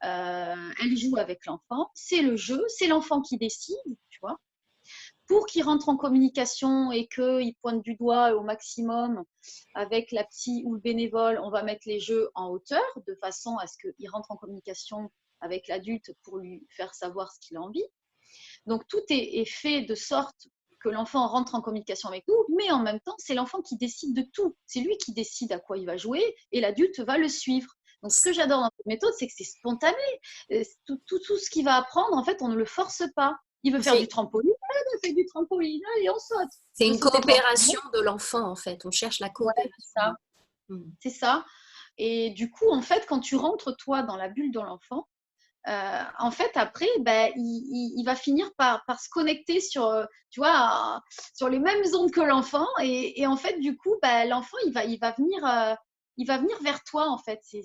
30. Elle joue avec l'enfant, c'est le jeu, c'est l'enfant qui décide, tu vois. Pour qu'il rentre en communication et qu'il pointe du doigt au maximum avec la psy ou le bénévole, on va mettre les jeux en hauteur de façon à ce qu'il rentre en communication avec l'adulte pour lui faire savoir ce qu'il a envie. Donc tout est fait de sorte que l'enfant rentre en communication avec nous, mais en même temps, c'est l'enfant qui décide de tout. C'est lui qui décide à quoi il va jouer et l'adulte va le suivre. Donc ce que j'adore dans cette méthode, c'est que c'est spontané. Tout ce qu'il va apprendre, en fait, on ne le force pas. Il veut faire du trampoline, on fait du trampoline, allez, on saute. C'est une coopération de l'enfant, en fait. On cherche la coopération. Ouais, c'est ça. Et du coup, en fait, quand tu rentres, toi, dans la bulle de l'enfant, en fait, après, il va finir par se connecter sur, tu vois, sur les mêmes ondes que l'enfant. Et en fait, du coup, l'enfant, il va venir vers toi, en fait. Je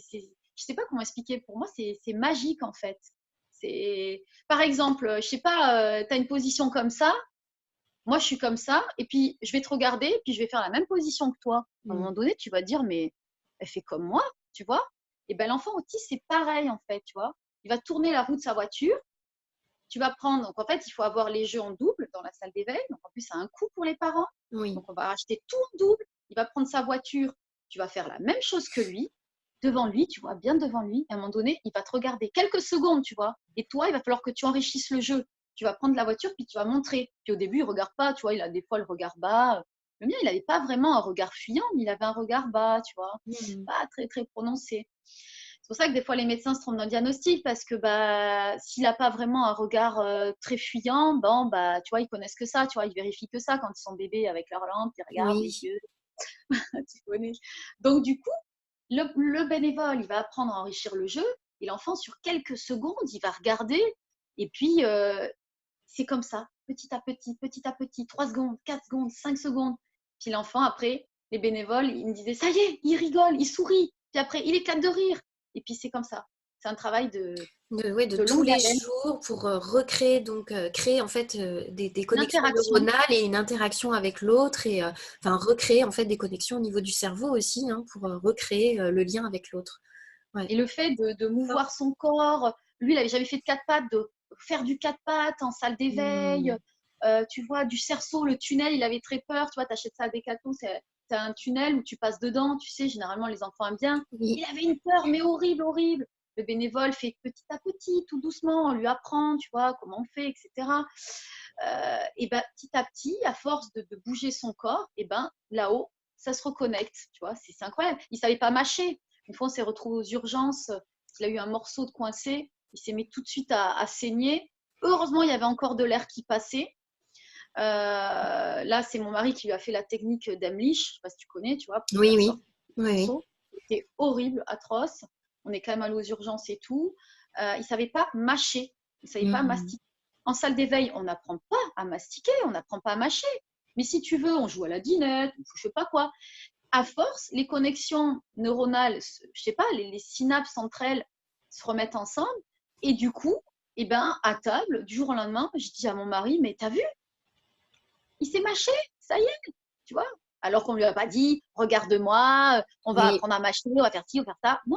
sais pas comment expliquer. Pour moi, c'est magique, en fait. Par exemple, je sais pas, tu as une position comme ça. Moi, je suis comme ça. Et puis, je vais te regarder. Puis, je vais faire la même position que toi. À un moment donné, tu vas te dire, mais elle fait comme moi, tu vois. Et l'enfant autiste, c'est pareil, en fait, tu vois. Il va tourner la roue de sa voiture. Tu vas prendre, donc en fait, il faut avoir les jeux en double dans la salle d'éveil. Donc en plus, c'est un coût pour les parents. Oui. Donc on va acheter tout en double. Il va prendre sa voiture. Tu vas faire la même chose que lui. Devant lui, tu vois, bien devant lui. À un moment donné, il va te regarder quelques secondes, tu vois. Et toi, il va falloir que tu enrichisses le jeu. Tu vas prendre la voiture, puis tu vas montrer. Puis au début, il ne regarde pas, tu vois, il a des fois le regard bas. Le mien, il n'avait pas vraiment un regard fuyant, mais il avait un regard bas, tu vois, pas très, très prononcé. C'est pour ça que des fois les médecins se trompent dans le diagnostic parce que s'il n'a pas vraiment un regard très fuyant, tu vois, ils connaissent que ça, tu vois, ils vérifient que ça quand ils sont bébés avec leur lampe, ils regardent les yeux, tu connais. Donc du coup, le bénévole, il va apprendre à enrichir le jeu et l'enfant sur quelques secondes, il va regarder et puis c'est comme ça, petit à petit, 3 secondes, 4 secondes, 5 secondes. Puis l'enfant, après, les bénévoles, ils me disaient, ça y est, il rigole, il sourit. Puis après, il éclate de rire. Et puis c'est comme ça. C'est un travail de tous longue les haleine. jours pour recréer, donc créer en fait des connexions neuronales et une interaction avec l'autre et recréer en fait des connexions au niveau du cerveau aussi pour recréer le lien avec l'autre. Ouais. Et le fait de mouvoir son corps, lui, il n'avait jamais fait de 4 pattes, de faire du 4 pattes en salle d'éveil, tu vois, du cerceau, le tunnel, il avait très peur. Tu vois, tu achètes ça à Decathlon, c'est un tunnel où tu passes dedans, tu sais, généralement les enfants aiment bien. Oui. Il avait une peur, mais horrible, horrible. Le bénévole fait petit à petit, tout doucement, on lui apprend, tu vois, comment on fait, etc. Et petit à petit, à force de bouger son corps, et là-haut, ça se reconnecte, tu vois, c'est incroyable. Il ne savait pas mâcher. Une fois, on s'est retrouvé aux urgences, il a eu un morceau de coincé, il s'est mis tout de suite à saigner. Heureusement, il y avait encore de l'air qui passait. Là, c'est mon mari qui lui a fait la technique d'Emlich, je ne sais pas si tu connais, tu vois, pour Oui, faire oui. sortir le morceau. C'était horrible, atroce. On est quand même allé aux urgences et tout. Il ne savait pas mâcher, il ne savait pas mastiquer. En salle d'éveil, on n'apprend pas à mastiquer, on n'apprend pas à mâcher. Mais si tu veux, on joue à la dinette, je ne sais pas quoi. À force, les connexions neuronales, je sais pas, les synapses entre elles se remettent ensemble. Et du coup, à table, du jour au lendemain, je dis à mon mari, mais t'as vu, il s'est mâché, ça y est, tu vois. Alors qu'on ne lui a pas dit, regarde-moi, on va apprendre à mâcher, on va faire ci, on va faire ça. Non,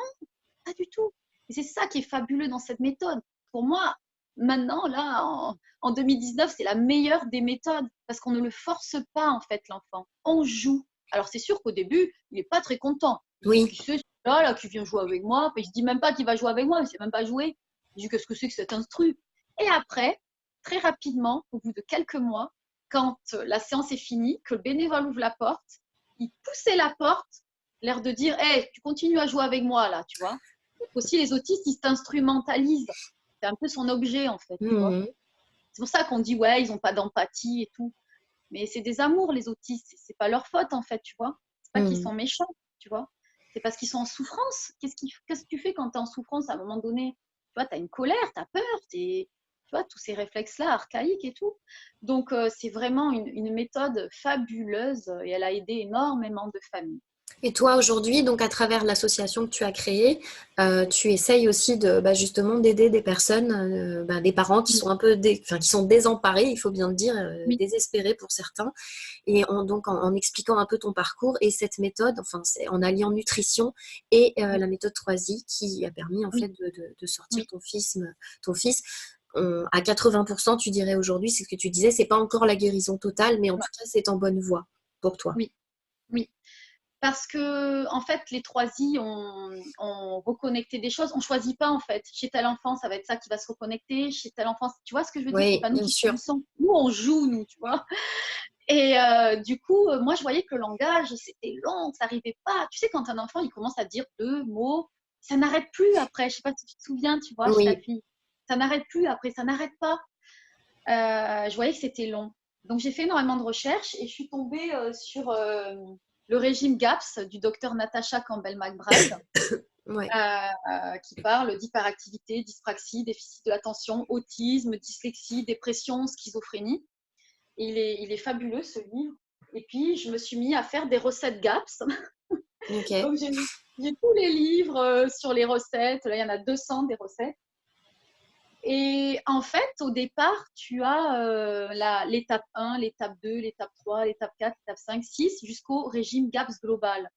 pas du tout. Et c'est ça qui est fabuleux dans cette méthode. Pour moi, maintenant, là, en 2019, c'est la meilleure des méthodes parce qu'on ne le force pas, en fait, l'enfant. On joue. Alors, c'est sûr qu'au début, il n'est pas très content. Il dit, qui c'est là qui vient jouer avec moi? Mais je ne dis même pas qu'il va jouer avec moi, il ne sait même pas jouer. Je dis, qu'est-ce que c'est que cet instru? Et après, très rapidement, au bout de quelques mois, quand la séance est finie, que le bénévole ouvre la porte, il poussait la porte, l'air de dire, hey, tu continues à jouer avec moi, là, tu vois. Aussi, les autistes, ils s'instrumentalisent. C'est un peu son objet, en fait, tu vois. C'est pour ça qu'on dit, ouais, ils n'ont pas d'empathie et tout. Mais c'est des amours, les autistes. C'est pas leur faute, en fait, tu vois. C'est pas qu'ils sont méchants, tu vois. C'est parce qu'ils sont en souffrance. Qu'est-ce que tu fais quand tu es en souffrance à un moment donné? Tu vois, tu as une colère, tu as peur, tu vois, tous ces réflexes-là, archaïques et tout. Donc, c'est vraiment une méthode fabuleuse et elle a aidé énormément de familles. Et toi, aujourd'hui, donc à travers l'association que tu as créée, tu essayes aussi de justement d'aider des personnes, des parents qui Oui, sont un peu enfin, qui sont désemparés, il faut bien le dire, oui, désespérés pour certains. Et donc en expliquant un peu ton parcours et cette méthode, enfin, c'est en alliant nutrition et oui, la méthode 3I qui a permis en fait oui, de sortir oui, ton fils. À 80%, tu dirais aujourd'hui, c'est ce que tu disais, c'est pas encore la guérison totale, mais en ouais, tout cas, c'est en bonne voie pour toi. oui, oui. Parce que, en fait, les 3i ont reconnecté des choses. On ne choisit pas, en fait. Chez tel enfant, ça va être ça qui va se reconnecter. Chez tel enfant, tu vois ce que je veux dire? C'est Oui, pas nous bien qui sûr. choisissons. Nous, on joue, nous, tu vois. Et du coup, moi, je voyais que le langage, c'était long, que ça n'arrivait pas. Tu sais, quand un enfant, il commence à dire deux mots, ça n'arrête plus après. Je sais pas si tu te souviens, tu vois, chez ta Oui, fille. Ça n'arrête plus après, ça n'arrête pas. Je voyais que c'était long. Donc, j'ai fait énormément de recherches et je suis tombée sur le régime GAPS du docteur Natasha Campbell-McBride, ouais. qui parle d'hyperactivité, dyspraxie, déficit de l'attention, autisme, dyslexie, dépression, schizophrénie. Il est fabuleux ce livre. Et puis, je me suis mis à faire des recettes GAPS. Ok. Donc, j'ai tous les livres sur les recettes. Là, il y en a 200 des recettes. Et en fait, au départ, tu as l'étape 1, l'étape 2, l'étape 3, l'étape 4, l'étape 5, 6, jusqu'au régime GAPS global.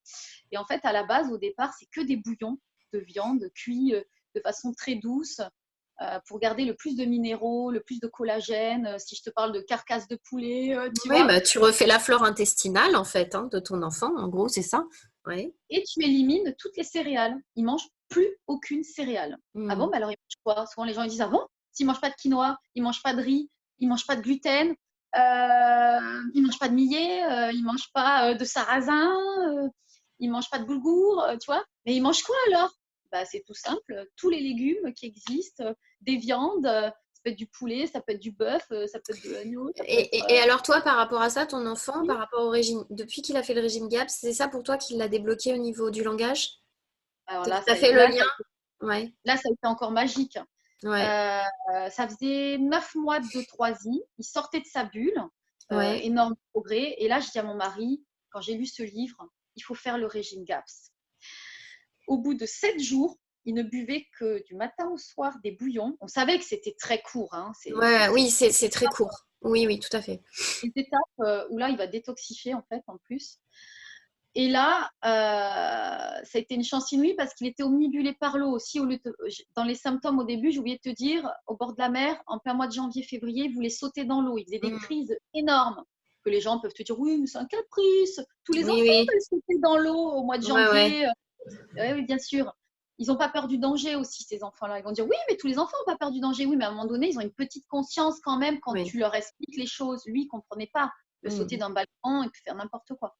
Et en fait, à la base, au départ, c'est que des bouillons de viande cuits de façon très douce pour garder le plus de minéraux, le plus de collagène. Si je te parle de carcasse de poulet, tu Oui, vois. tu refais la flore intestinale en fait hein, de ton enfant, en gros, c'est ça. Ouais. Et tu élimines toutes les céréales. Ils mangent plus aucune céréale. Ah bon, Hmm. bah alors ils mangent quoi? Souvent les gens ils disent ah bon, s'ils mangent pas de quinoa, ils mangent pas de riz, ils mangent pas de gluten, ils mangent pas de millet, ils mangent pas de sarrasin, ils mangent pas de boulgour, tu vois. Mais ils mangent quoi alors? Bah c'est tout simple, tous les légumes qui existent, des viandes. Ça peut être du poulet, ça peut être du bœuf, ça peut être de l'agneau, ça peut être. Et alors toi, par rapport à ça, ton enfant, par rapport au régime, depuis qu'il a fait le régime GAPS, c'est ça pour toi qui l'a débloqué au niveau du langage? Alors Tu as fait le lien? été, Ouais, là, ça a été encore magique. ouais, Ça faisait 9 mois de 3i. Il sortait de sa bulle. ouais. Énorme progrès. Et là, je dis à mon mari, quand j'ai lu ce livre, il faut faire le régime GAPS. Au bout de 7 jours, il ne buvait que du matin au soir des bouillons. On savait que c'était très court. Hein. Ouais, oui, c'est très court. Oui, oui, tout à fait. Des étapes où là, il va détoxifier en fait en plus. Et là, ça a été une chance inouïe parce qu'il était omnibulé par l'eau aussi. Dans les symptômes au début, j'ai oublié de te dire, au bord de la mer, en plein mois de janvier, février, il voulait sauter dans l'eau. Il faisait des Hmm. crises énormes. Que les gens peuvent te dire, oui, mais c'est un caprice. Tous les Oui, enfants oui. veulent sauter dans l'eau au mois de Ouais, ouais. janvier. Oui, oui, bien sûr. Ils n'ont pas peur du danger aussi, ces enfants-là. Ils vont dire, oui, mais tous les enfants n'ont pas peur du danger. Oui, mais à un moment donné, ils ont une petite conscience quand même quand Oui. tu leur expliques les choses. Lui, il ne comprenait pas. Il peut sauter Hmm. d'un balcon, il peut faire n'importe quoi.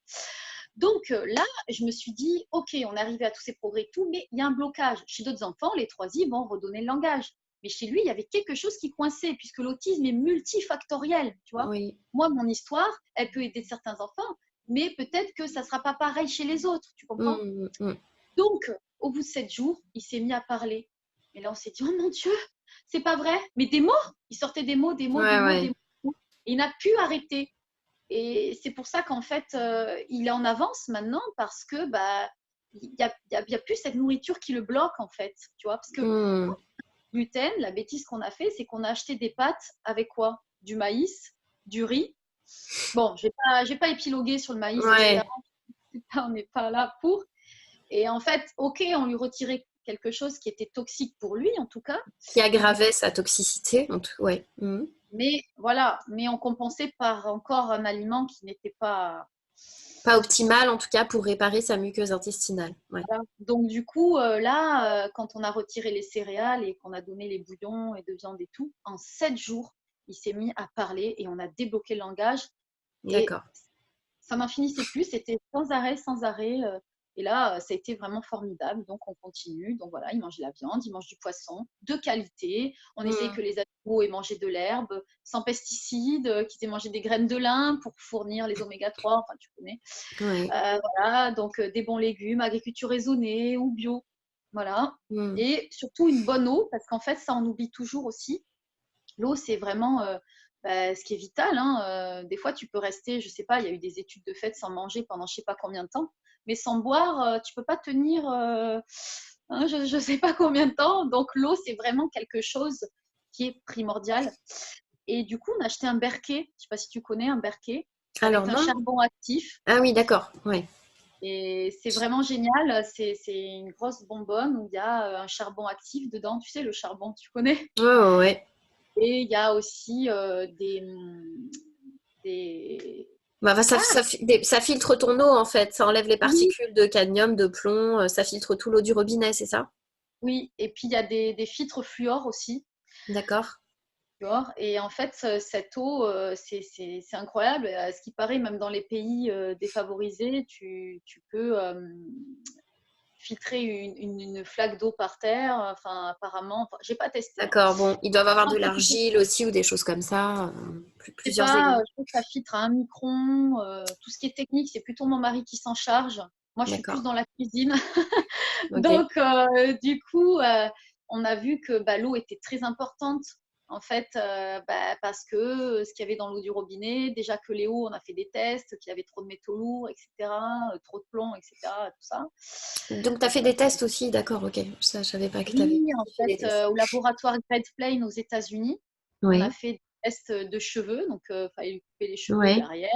Donc là, je me suis dit, OK, on est arrivé à tous ces progrès et tout, mais il y a un blocage. Chez d'autres enfants, les 3i vont redonner le langage. Mais chez lui, il y avait quelque chose qui coinçait, puisque l'autisme est multifactoriel, tu vois. Oui. Moi, mon histoire, elle peut aider certains enfants, mais peut-être que ça ne sera pas pareil chez les autres, tu comprends? Hmm, hmm. Donc, au bout de 7 jours, il s'est mis à parler. Et là, on s'est dit, oh mon Dieu, c'est pas vrai. Mais des mots, il sortait des mots, des mots, des Ouais, mots, des ouais. mots. Et il n'a pu arrêter. Et c'est pour ça qu'en fait, il est en avance maintenant parce que bah il y a plus cette nourriture qui le bloque en fait, tu vois. Parce que Hmm. gluten, la bêtise qu'on a fait, c'est qu'on a acheté des pâtes avec quoi? Du maïs, du riz. Bon, je vais pas épiloguer sur le maïs Ouais. évidemment, on n'est pas là pour. Et en fait, ok, on lui retirait quelque chose qui était toxique pour lui en tout cas, Qui mais aggravait sa toxicité. Ouais. Hmm. voilà, mais on compensait par encore un aliment qui n'était pas. Pas optimal, en tout cas, pour réparer sa muqueuse intestinale. Ouais. Voilà. Donc du coup, là, quand on a retiré les céréales et qu'on a donné les bouillons et de viande et tout, en 7 jours, il s'est mis à parler et on a débloqué le langage. Et D'accord. ça n'en finissait plus, c'était sans arrêt, sans arrêt. Et là, ça a été vraiment formidable. Donc on continue. Donc voilà, il mange de la viande, il mange du poisson de qualité. On essaye que Hmm. les animaux aient mangé de l'herbe, sans pesticides, qu'ils aient mangé des graines de lin pour fournir les oméga 3, enfin tu connais. Ouais. Voilà, donc des bons légumes, agriculture raisonnée ou bio. Voilà. Hmm. Et surtout une bonne eau, parce qu'en fait, ça on oublie toujours aussi. L'eau, c'est vraiment ce qui est vital. Hein. Des fois, tu peux rester, je sais pas, il y a eu des études de fait sans manger pendant je sais pas combien de temps. mais sans boire, tu peux pas tenir, hein, je sais pas combien de temps. Donc, l'eau, c'est vraiment quelque chose qui est primordial. Et du coup, on a acheté un Berquet. Je sais pas si tu connais un Berquet Alors avec un non. charbon actif. Ah oui, d'accord. Ouais. Et c'est vraiment génial. C'est une grosse bonbonne où il y a un charbon actif dedans. Tu sais, le charbon, tu connais. Ouais, ouais, ouais. Et il y a aussi des... Bah, ça, Ah ça filtre ton eau en fait. Ça enlève les oui, particules de cadmium, de plomb. Ça filtre tout l'eau du robinet, c'est ça? oui. Et puis il y a des filtres fluor aussi. D'accord. Fluor. Et en fait, cette eau, c'est incroyable. À ce qui paraît, même dans les pays défavorisés, tu peux filtrer une flaque d'eau par terre. Enfin, apparemment, enfin, j'ai pas testé, hein. D'accord. Bon, ils doivent avoir de En fait, l'argile aussi ou des choses comme ça. je sais Plusieurs pas, éléments. je trouve que ça filtre à un micron. Tout ce qui est technique, c'est plutôt mon mari qui s'en charge. Moi, je suis plus D'accord. dans la cuisine. Ok. Donc, du coup, on a vu que bah, l'eau était très importante. En fait, bah, parce que ce qu'il y avait dans l'eau du robinet, déjà que Léo, on a fait des tests, qu'il y avait trop de métaux lourds, etc., trop de plomb, etc., tout ça. Donc, tu as fait des tests aussi, d'accord, ok. Ça, je savais pas que tu avais Oui, en fait des fait, tests. au laboratoire Great Plains aux États-Unis, on a Oui, fait des tests de cheveux. Donc, il fallait lui couper les cheveux oui. derrière.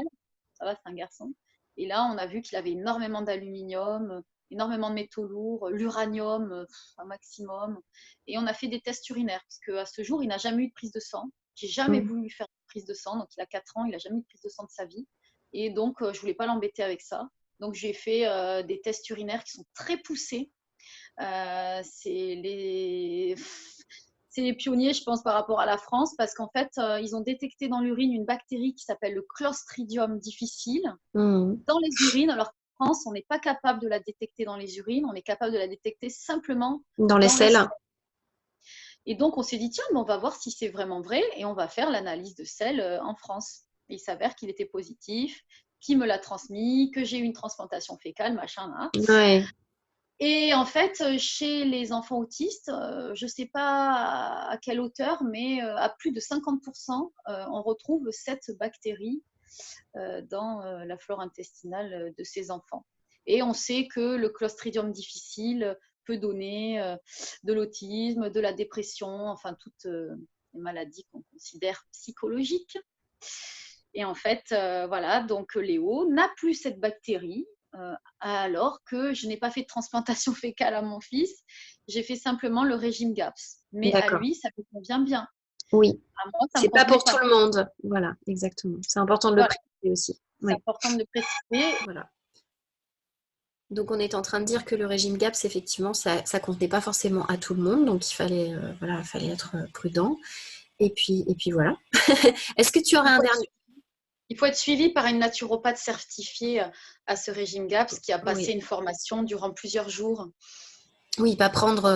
Ça va, c'est un garçon. Et là, on a vu qu'il avait énormément d'aluminium, énormément de métaux lourds, l'uranium, un maximum. Et on a fait des tests urinaires, parce qu'à ce jour, il n'a jamais eu de prise de sang. J'ai jamais Mm. voulu lui faire une prise de sang. Donc, il a 4 ans, il n'a jamais eu de prise de sang de sa vie. Et donc, je voulais pas l'embêter avec ça. Donc, j'ai fait des tests urinaires qui sont très poussés. C'est les c'est les pionniers, je pense, par rapport à la France, parce qu'en fait, ils ont détecté dans l'urine une bactérie qui s'appelle le Clostridium difficile Mm. dans les urines. Alors qu'en France, on n'est pas capable de la détecter dans les urines, on est capable de la détecter simplement Dans les dans les selles. selles. Et donc, on s'est dit, tiens, mais on va voir si c'est vraiment vrai et on va faire l'analyse de sel en France. Et il s'avère qu'il était positif, qu'il me l'a transmis, que j'ai eu une transplantation fécale, machin, là. Ouais. Et en fait, chez les enfants autistes, je ne sais pas à quelle hauteur, mais à plus de 50%, on retrouve cette bactérie dans la flore intestinale de ces enfants. Et on sait que le Clostridium difficile peut donner de l'autisme, de la dépression, enfin toutes les maladies qu'on considère psychologiques. Et en fait, voilà, donc Léo n'a plus cette bactérie, alors que je n'ai pas fait de transplantation fécale à mon fils. J'ai fait simplement le régime GAPS. Mais à D'accord. lui, ça lui convient bien. Oui. À moi, ça ne me C'est pas convenait pour tout pas. le monde. Voilà, exactement. C'est important de le Voilà, préciser aussi. c'est Oui. important de le préciser. Voilà. Donc, on est en train de dire que le régime GAPS, effectivement, ça convenait pas forcément à tout le monde. Donc, voilà, il fallait être prudent. Et puis voilà. Est-ce que tu aurais Il un faut être, dernier? il faut être suivi par une naturopathe certifiée à ce régime GAPS qui a passé Oui. une formation durant plusieurs jours. Oui, pas prendre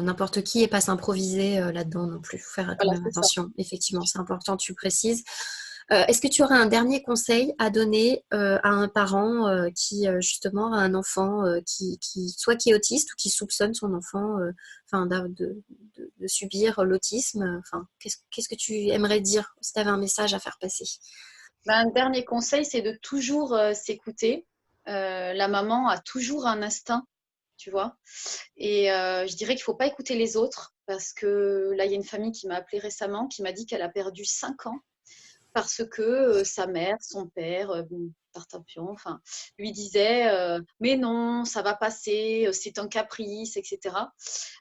n'importe qui et pas s'improviser là-dedans non plus. Faut faire quand Voilà, même c'est ça. attention. Effectivement, c'est important, tu précises. Est-ce que tu aurais un dernier conseil à donner à un parent qui justement a un enfant soit qui est autiste ou qui soupçonne son enfant enfin, de subir l'autisme? Enfin, qu'est-ce que tu aimerais dire si tu avais un message à faire passer? Ben, un dernier conseil, c'est de toujours s'écouter. La maman a toujours un instinct, tu vois. Et je dirais qu'il ne faut pas écouter les autres parce que là, il y a une famille qui m'a appelé récemment qui m'a dit qu'elle a perdu 5 ans parce que sa mère, son père, Tartampion, enfin, lui disait mais non, ça va passer, c'est un caprice, etc.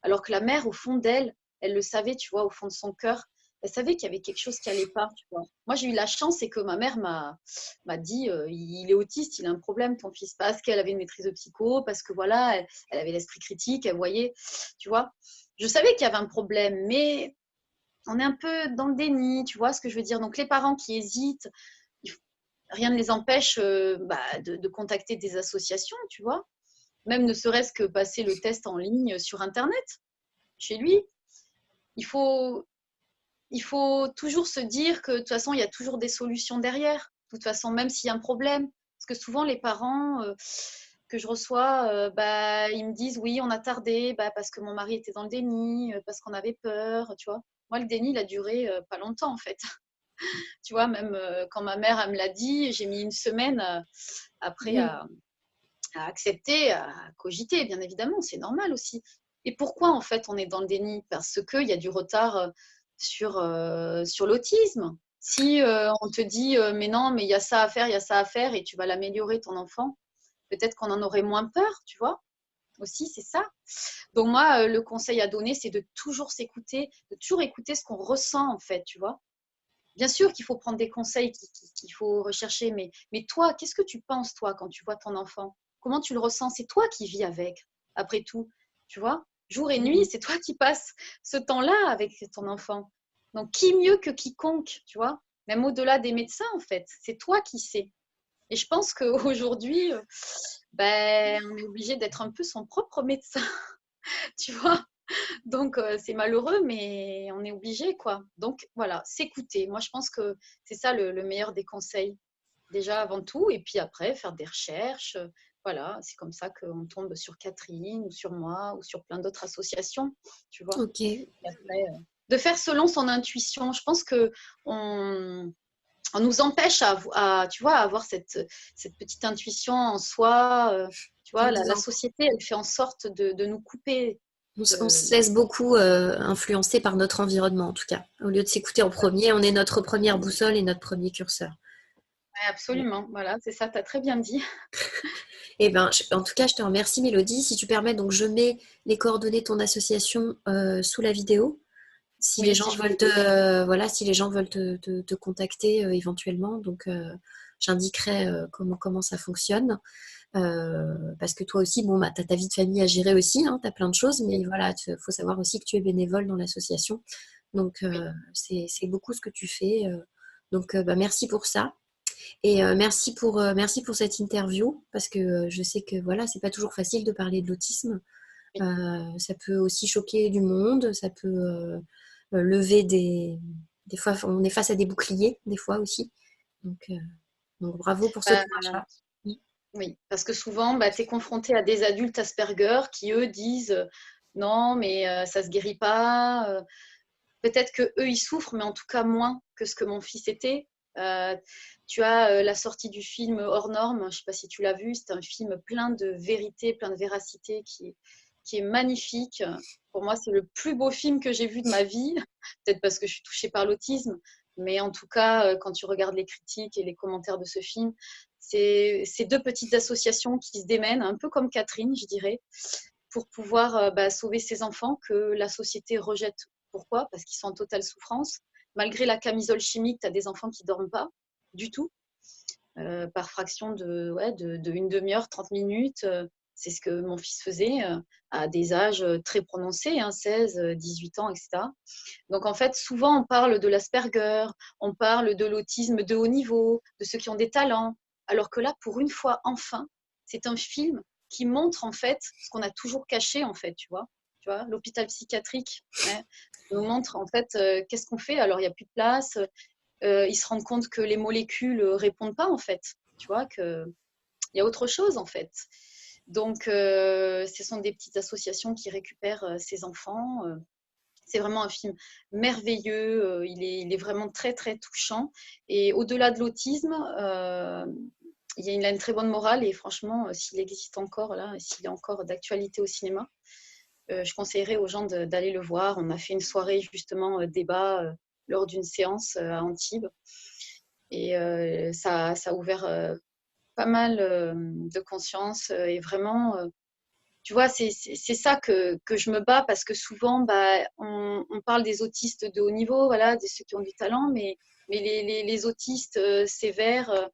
Alors que la mère, au fond d'elle, elle le savait, tu vois, au fond de son cœur, elle savait qu'il y avait quelque chose qui allait pas, tu vois. Moi, j'ai eu la chance, c'est que ma mère m'a dit il est autiste, il a un problème, ton fils, parce qu'elle avait une maîtrise de psycho, parce que voilà, elle avait l'esprit critique, elle voyait, tu vois. Je savais qu'il y avait un problème, mais on est un peu dans le déni, tu vois ce que je veux dire. Donc, les parents qui hésitent, rien ne les empêche de contacter des associations, tu vois. Même ne serait-ce que passer le test en ligne sur Internet, chez lui. Il faut, il faut toujours se dire que de toute façon, il y a toujours des solutions derrière. De toute façon, même s'il y a un problème. Parce que souvent, les parents que je reçois, ils me disent oui, on a tardé parce que mon mari était dans le déni, parce qu'on avait peur, tu vois. Moi, le déni, il a duré pas longtemps, en fait. Tu vois, même quand ma mère elle me l'a dit, j'ai mis une semaine après Oui. à accepter, à cogiter, bien évidemment, c'est normal aussi. Et pourquoi en fait on est dans le déni? Parce qu'il y a du retard sur l'autisme. Si on te dit mais non, mais il y a ça à faire, il y a ça à faire et tu vas l'améliorer ton enfant, peut-être qu'on en aurait moins peur, tu vois, aussi, c'est ça. Donc moi, le conseil à donner, c'est de toujours s'écouter, de toujours écouter ce qu'on ressent en fait, tu vois. Bien sûr qu'il faut prendre des conseils, qu'il faut rechercher, mais toi, qu'est-ce que tu penses, toi, quand tu vois ton enfant? Comment tu le ressens? C'est toi qui vis avec, après tout, tu vois? Jour et nuit, Mhm. c'est toi qui passes ce temps-là avec ton enfant. Donc, qui mieux que quiconque, tu vois? Même au-delà des médecins, en fait, c'est toi qui sais. Et je pense qu'aujourd'hui, ben, on est obligé d'être un peu son propre médecin, tu vois? Donc, c'est malheureux, mais on est obligé, quoi. Donc, voilà, s'écouter. Moi, je pense que c'est ça le meilleur des conseils. Déjà, avant tout, et puis après, faire des recherches. Voilà, c'est comme ça qu'on tombe sur Catherine ou sur moi ou sur plein d'autres associations, tu vois. Ok. Et après, de faire selon son intuition. Je pense que on nous empêche tu vois, à avoir cette petite intuition en soi. Tu On vois, nous la en- société, elle fait en sorte de nous couper on de, se laisse beaucoup influencer par notre environnement, en tout cas. Au lieu de s'écouter en premier, on est notre première boussole et notre premier curseur. Ouais, absolument, voilà, c'est ça, tu as très bien dit. Eh ben, en tout cas, je te remercie, Mélodie. Si tu permets, donc je mets les coordonnées de ton association sous la vidéo. Si les Oui, si gens je peux veulent t'aider. voilà, si les gens veulent te contacter éventuellement, donc j'indiquerai comment ça fonctionne. Parce que toi aussi, bon, bah, tu as ta vie de famille à gérer aussi, hein, tu as plein de choses, mais voilà, il faut savoir aussi que tu es bénévole dans l'association. Donc, Oui. c'est beaucoup ce que tu fais. Donc, bah, merci pour ça. Et merci pour cette interview, parce que je sais que voilà, c'est pas toujours facile de parler de l'autisme. Oui. Ça peut aussi choquer du monde, ça peut lever des fois, on est face à des boucliers, des fois aussi. Donc, euh, donc bravo pour ce Bah, courage-là. oui, parce que souvent, bah, tu es confronté à des adultes Asperger qui, eux, disent non, mais ça se guérit pas. Peut-être que eux ils souffrent, mais en tout cas moins que ce que mon fils était. Euh, Tu as la sortie du film Hors Norme, je ne sais pas si tu l'as vu, c'est un film plein de vérité, plein de véracité qui est magnifique. Pour moi, c'est le plus beau film que j'ai vu de ma vie, peut-être parce que je suis touchée par l'autisme, mais en tout cas, quand tu regardes les critiques et les commentaires de ce film, c'est deux petites associations qui se démènent, un peu comme Catherine, je dirais, pour pouvoir sauver ces enfants que la société rejette. Pourquoi? Parce qu'ils sont en totale souffrance. Malgré la camisole chimique, tu as des enfants qui ne dorment pas du tout, par fraction de une demi-heure, 30 minutes. C'est ce que mon fils faisait à des âges très prononcés, hein, 16, 18 ans, etc. Donc en fait, souvent on parle de l'Asperger, on parle de l'autisme de haut niveau, de ceux qui ont des talents, alors que là, pour une fois, enfin, c'est un film qui montre en fait ce qu'on a toujours caché en fait, tu vois, l'hôpital psychiatrique, ouais, nous montre en fait qu'est-ce qu'on fait. Alors il n'y a plus de place, ils se rendent compte que les molécules répondent pas en fait, tu vois, que il y a autre chose en fait. Donc, ce sont des petites associations qui récupèrent ces enfants. C'est vraiment un film merveilleux, il est vraiment très très touchant. Et au-delà de l'autisme, il a une très bonne morale et franchement, s'il existe encore là, s'il est encore d'actualité au cinéma, je conseillerais aux gens d'aller le voir. On a fait une soirée justement débat lors d'une séance à Antibes et ça a ouvert pas mal de conscience et vraiment tu vois, c'est ça que je me bats parce que souvent, bah, on parle des autistes de haut niveau, voilà, de ceux qui ont du talent, mais les autistes sévères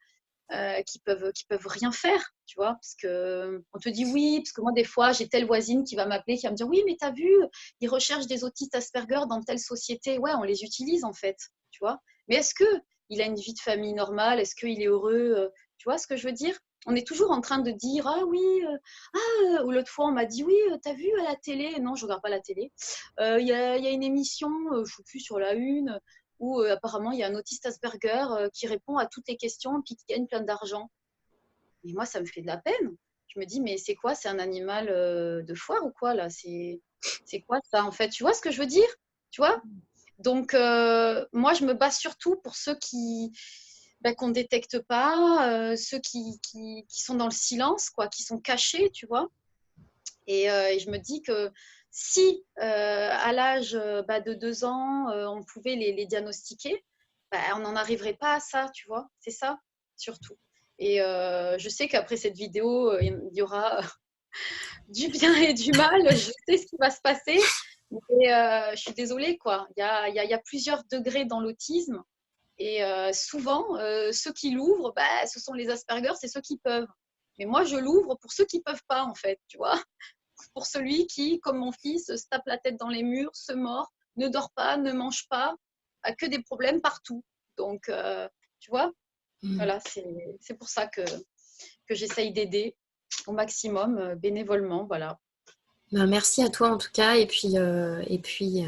qui peuvent rien faire, tu vois, parce que on te dit oui, parce que moi des fois j'ai telle voisine qui va m'appeler, qui va me dire oui, mais t'as vu, ils recherchent des autistes Asperger dans telle société, ouais, on les utilise en fait, tu vois, mais est-ce que il a une vie de famille normale, est-ce qu'il est heureux, tu vois ce que je veux dire? On est toujours en train de dire ah oui, ou l'autre fois on m'a dit oui, t'as vu à la télé, non je regarde pas la télé, il y a une émission, je sais plus sur la une, où apparemment il y a un autiste Asperger qui répond à toutes les questions et puis qui gagne plein d'argent. Et moi, ça me fait de la peine. Je me dis, mais c'est quoi? C'est un animal de foire ou quoi là? C'est quoi ça en fait? Tu vois ce que je veux dire? Tu vois? Donc, moi, je me bats surtout pour ceux qu'on ne détecte pas, ceux qui sont dans le silence, quoi, qui sont cachés, tu vois. Et je me dis que si à l'âge de 2 ans, on pouvait les diagnostiquer, on n'en arriverait pas à ça, tu vois. C'est ça, surtout. Et je sais qu'après cette vidéo, il y aura du bien et du mal. Je sais ce qui va se passer. Mais je suis désolée, quoi. Il y a plusieurs degrés dans l'autisme. Et souvent, ceux qui l'ouvrent, ce sont les Asperger, c'est ceux qui peuvent. Mais moi, je l'ouvre pour ceux qui ne peuvent pas, en fait, tu vois. Pour celui qui, comme mon fils, se tape la tête dans les murs, se mord, ne dort pas, ne mange pas, a que des problèmes partout. Donc, tu vois, voilà, c'est pour ça que j'essaye d'aider au maximum, bénévolement, voilà. Ben, merci à toi en tout cas. Et puis,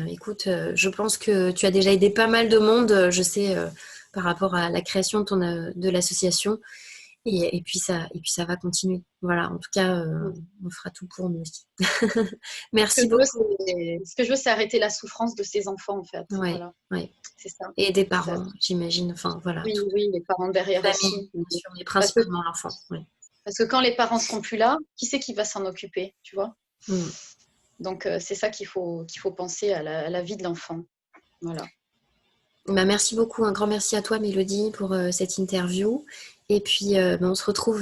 écoute, je pense que tu as déjà aidé pas mal de monde, je sais, par rapport à la création de l'association. Et puis ça va continuer. Voilà, en tout cas, on fera tout pour nous aussi. Merci beaucoup. Ce que je veux, c'est arrêter la souffrance de ces enfants, en fait. Ouais, Voilà, ouais. c'est ça. Et des Ça. parents, j'imagine. Enfin, voilà, Oui, toute oui, les parents la derrière famille, aussi. bien sûr, mais Parce que, principalement l'enfant. Ouais. parce que quand les parents seront plus là, qui c'est qui va s'en occuper, tu vois? Mm. Donc, c'est ça qu'il faut penser à la vie de l'enfant. Voilà. Bah, merci beaucoup, un grand merci à toi Mélodie pour cette interview. Et puis on se retrouve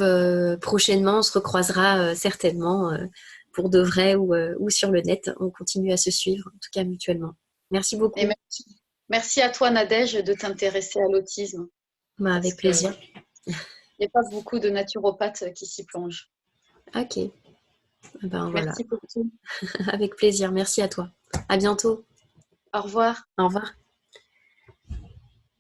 prochainement, on se recroisera certainement pour de vrai ou sur le net. On continue à se suivre, en tout cas mutuellement. Merci Et beaucoup. merci à toi, Nadège, de t'intéresser à l'autisme. Bah, Parce avec qu'il plaisir. n'y a pas beaucoup de naturopathes qui s'y plongent. Ok, ben voilà, Merci pour tout. avec plaisir. Merci à toi. À bientôt. Au revoir. Au revoir.